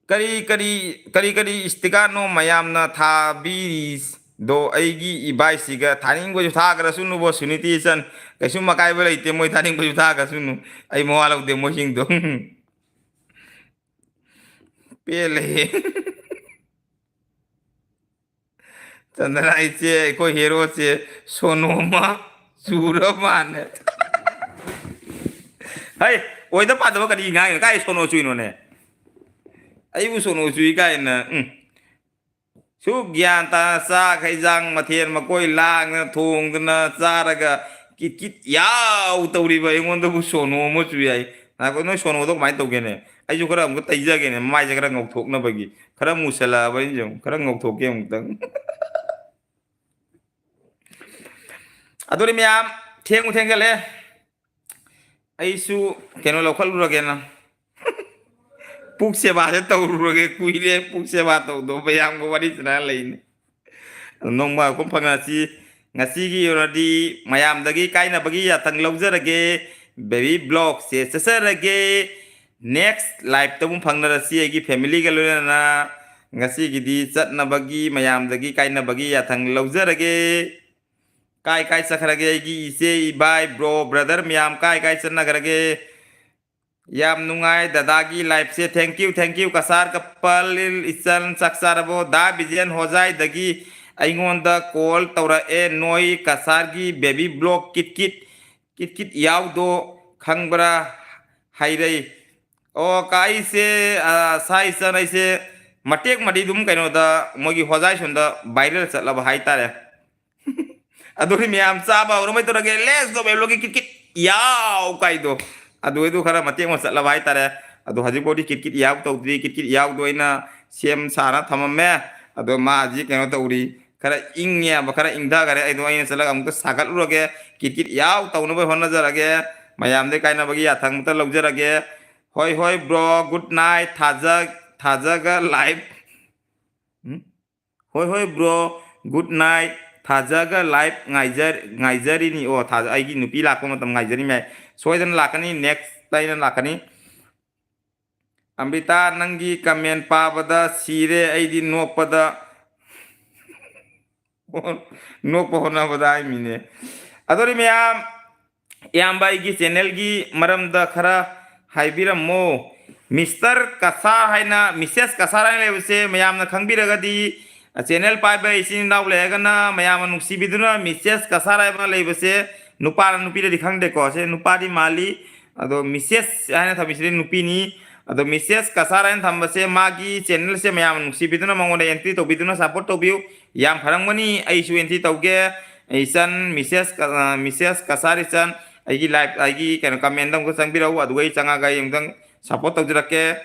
Kari istigano mayam na thabis do aigi ibai siga thaning bo jutha kara sunu bo suniti chan kaisu makai bo leite moi thaning bo jutha ka sunu ai mo alau de mo sing do pele Chandra iche ko hero che sonoma suraman hai oi da pa da kari ngai kai sono chui no ne ai bu sono chui kai na su gyan ta sa khai jang ma thien ma koi lang na thong na cha ra ga kit yaw tawri ba ingon da bu sono mo chui ai na ko no sono do mai to ge ne ai ju khara am ko tai ja ge ne mai ja khara ngok thok na ba gi khara musala ba jong khara ngok thok ge muk tang adori miyam theng ga le ai su keno lo khal ru ge na puk se ba se tau ru ge kui le puk se ba tau do ba yang ko wari chana le ni nong ma ko phanga si ngasi gi already mayam da gi kai na ba gi ya tang lo ja ge baby blog se sa ra ge next live ta bum phang na si gi family ga lo na ngasi gi di chat na ba gi mayam da gi kai na ba gi ya tang lo ja ge kai sakharage gi ise ibai bro brother miyam kai sanna garage yam nungai dadagi life se thank you kasar kapal isan saksarabo da bijian hojai dagi aingon da call taura e noi kasar gi baby blog kit yaw do khangbra hairei o kai se sai san aise matek madi dum kaino da mogi hojai sunda viral chatla hai tare aduri miyam saba urumai to rage les do belo ki kit yaw kai do adu edu khara mate mo sala bai tare adu haji bodi kit yaw to di kit yaw do ina sem sara thamamme adu ma ji keno to uri khara ingnya ba khara ingda gare ai do ai sala am ko sagal uroge kit yaw to no bai honna jarage mayam de kaina bagi athang ta log jarage hoi bro good night thaja ga live hoi bro good night थाजागा live ngaijari ni o थाजा आइगी नुपी लाको मतम ngaijari mai soidan lakani next line lakani amrita nangi comment pabada sire aidi nokpada nokpa hona badai mine adori meyam yamba igi channel gi maram da khara haibiram mo Mr. Kasar haina Mrs. Kasar haina lebse meyam na khangbiraga di channel pai ba isin daw le ga na mayam nuksi biduna Mrs. Kasara ba le bese nupa nupi de khang de ko se nupa di mali ado Mrs. ana thabisri nupi ni ado Mrs. Kasara en thambase magi channel se mayam nuksi biduna mangone entry to biduna support to view yam pharang mani ai su entry to ge isan Mrs. Kasari san ai gi live ai gi kan comment dam ko sang birau adu ai changa ga yeng dang support to jirake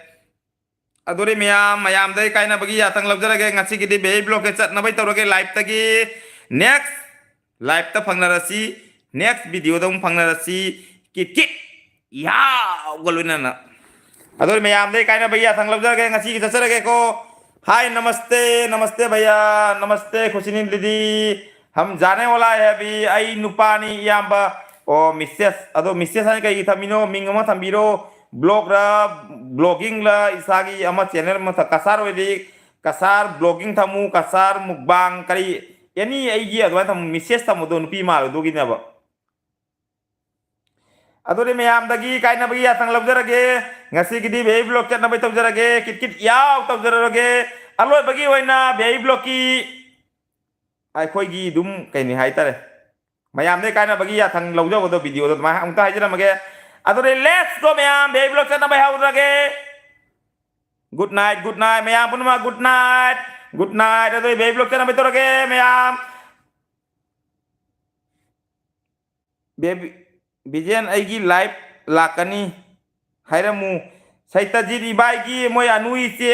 adori mayam dai kaina bagi ya tang labjara ge ngasi gidi be blog ke chat na bai tawra ge live tagi next live ta phangna rasi next video dam phangna rasi kit ya goluna na adori mayam dai kaina bagi ya tang labjara ge ngasi gi chachara ge ko हाय नमस्ते भैया नमस्ते खुशिनी दीदी हम जाने वाला है अभी आई नुपानी याम्बा ओ Mrs अदो मिसेस है कई थमिनो मिंगमा थम्बिरो ब्लॉग रा ब्लॉगिंग ला इसागी अमा चैनल में कसार वेदी कसार ब्लॉगिंग थमु कसार मुकबांग करी यानी आईगी अदवा थम मिसेस थमु दो नुपी मार दो गिनबा अदोरे मैम दगी कायना बगी आतंग लबजरगे ngasi gidi bei blog chat na bai tabjarage kit yaw tabjarage aloi bagi hoina bei blog ki ai khoi gi dum kai ni hai tare mayam ne kaina bagi ya thang lawjo do video do ma ang ta hai jara mage adore let's go mayam bei blog chat na bai haurage good night mayam pun ma good night adore bei blog chat na bai torage mayam baby bijen aigi live lakani hairamu saita ji ibai gi moi anu iche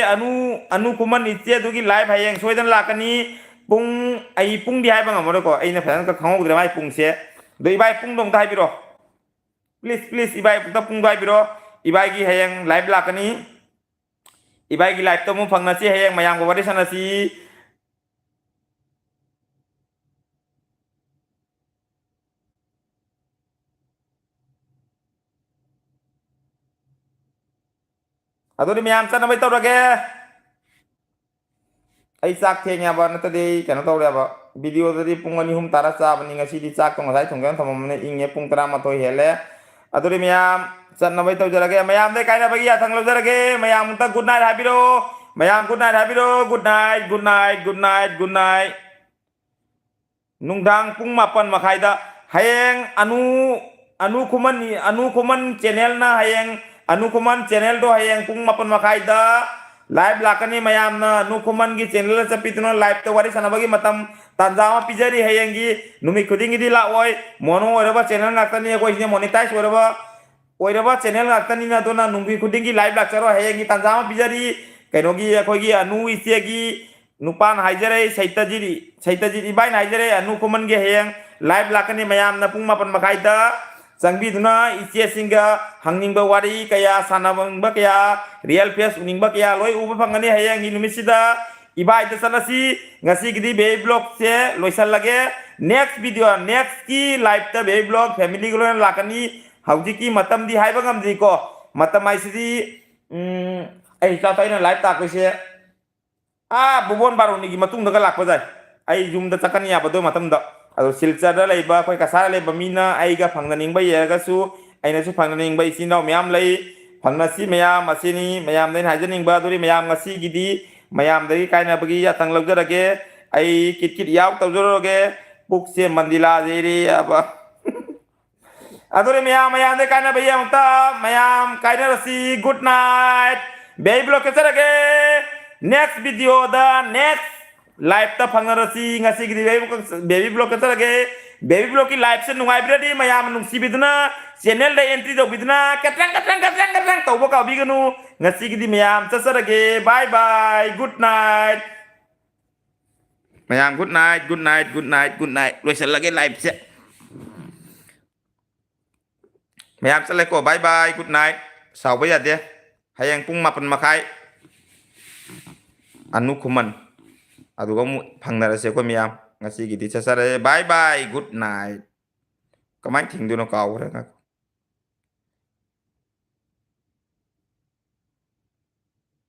anu kuman iche dugi live hayeng soidan lakani pung ai pung di hai bang amore ko aina phan ka khangok dre mai pung se do ibai pung dong dai biro please ibai ta pung dai biro ibai gi hayeng live lakani ibai gi live to mu phang na si hayang mayam ko wari sana si adori mayam sana bai tawrage ai chak theng ya ba na tadi kana tawre ba video tadi pung ani hum tara cha bani ngasi di chak tong sai thonggan thamam ne inge pung tara ma to hele adori mayam sana bai tawjarage mayam de kaina bagi ya thang lawjarage mayam ta good night habiro mayam good night habiro good night good night good night good night nungdang pung mapan makhaida hayeng anu kuman channel na hayeng anu kuman channel do hayeng pung mapan makhaida live lakani mayam na anu kuman gi channel sa pitno live to wari sana bagi matam tanjama pijari hayeng gi numi khuding di la oi mono oraba channel ngakani ko isne monetize oraba channel ngakani na to na numi khuding gi live lakcharo hayeng gi tanjama pijari kainogi ko gi anu ise gi nupan haijare saitajiri bai haijare anu kuman ge hayang live lakani mayam na pung mapan makaida sangbi duna isie singa hangning ba wari kaya sanabang ba kaya real face uning ba kaya loi uba pangani hayang inumisida ibai ta sanasi ngasi gidi be blog se loisal lage next video next ki live ta be blog family gulo lakani hauji ki matam di haiba ngam di ko matam ai sidi ai ta taina live ta ko se bubon baru ni matung daga lakpa jai ai jum da chakani ya bado matam da ado silcha da leiba koi kasara leiba mina ai ga phangna ning ba ye ga su ai na su phangna ning ba isi no myam lei phangna si mayam asini mayam den hajening ba duri mayam ngasi gidi mayam dagi kaina bagi ya tang logjarage ai kit kit yaw tawjoroge puk se mandila jeri aba adore mayam de kaina baya mata mayam kaina rasi good night baby block kesarage next video the next live ta phangarasi ngasi gidi baby block ta lage baby block ki live se nungai bradi mayam nungsi bidna channel da entry do bidna katrang to boka biganu ngasi gidi mayam chasarage bye bye good night mayam good night good night good night good night loisal lage live se mayam sale ko bye bye good night sau bây giờ dia hayang pung mapan makai anu kuman aduga mu phangnarase ko miyam ngasi gidi chasare bye bye good night kamai thingdu no kaw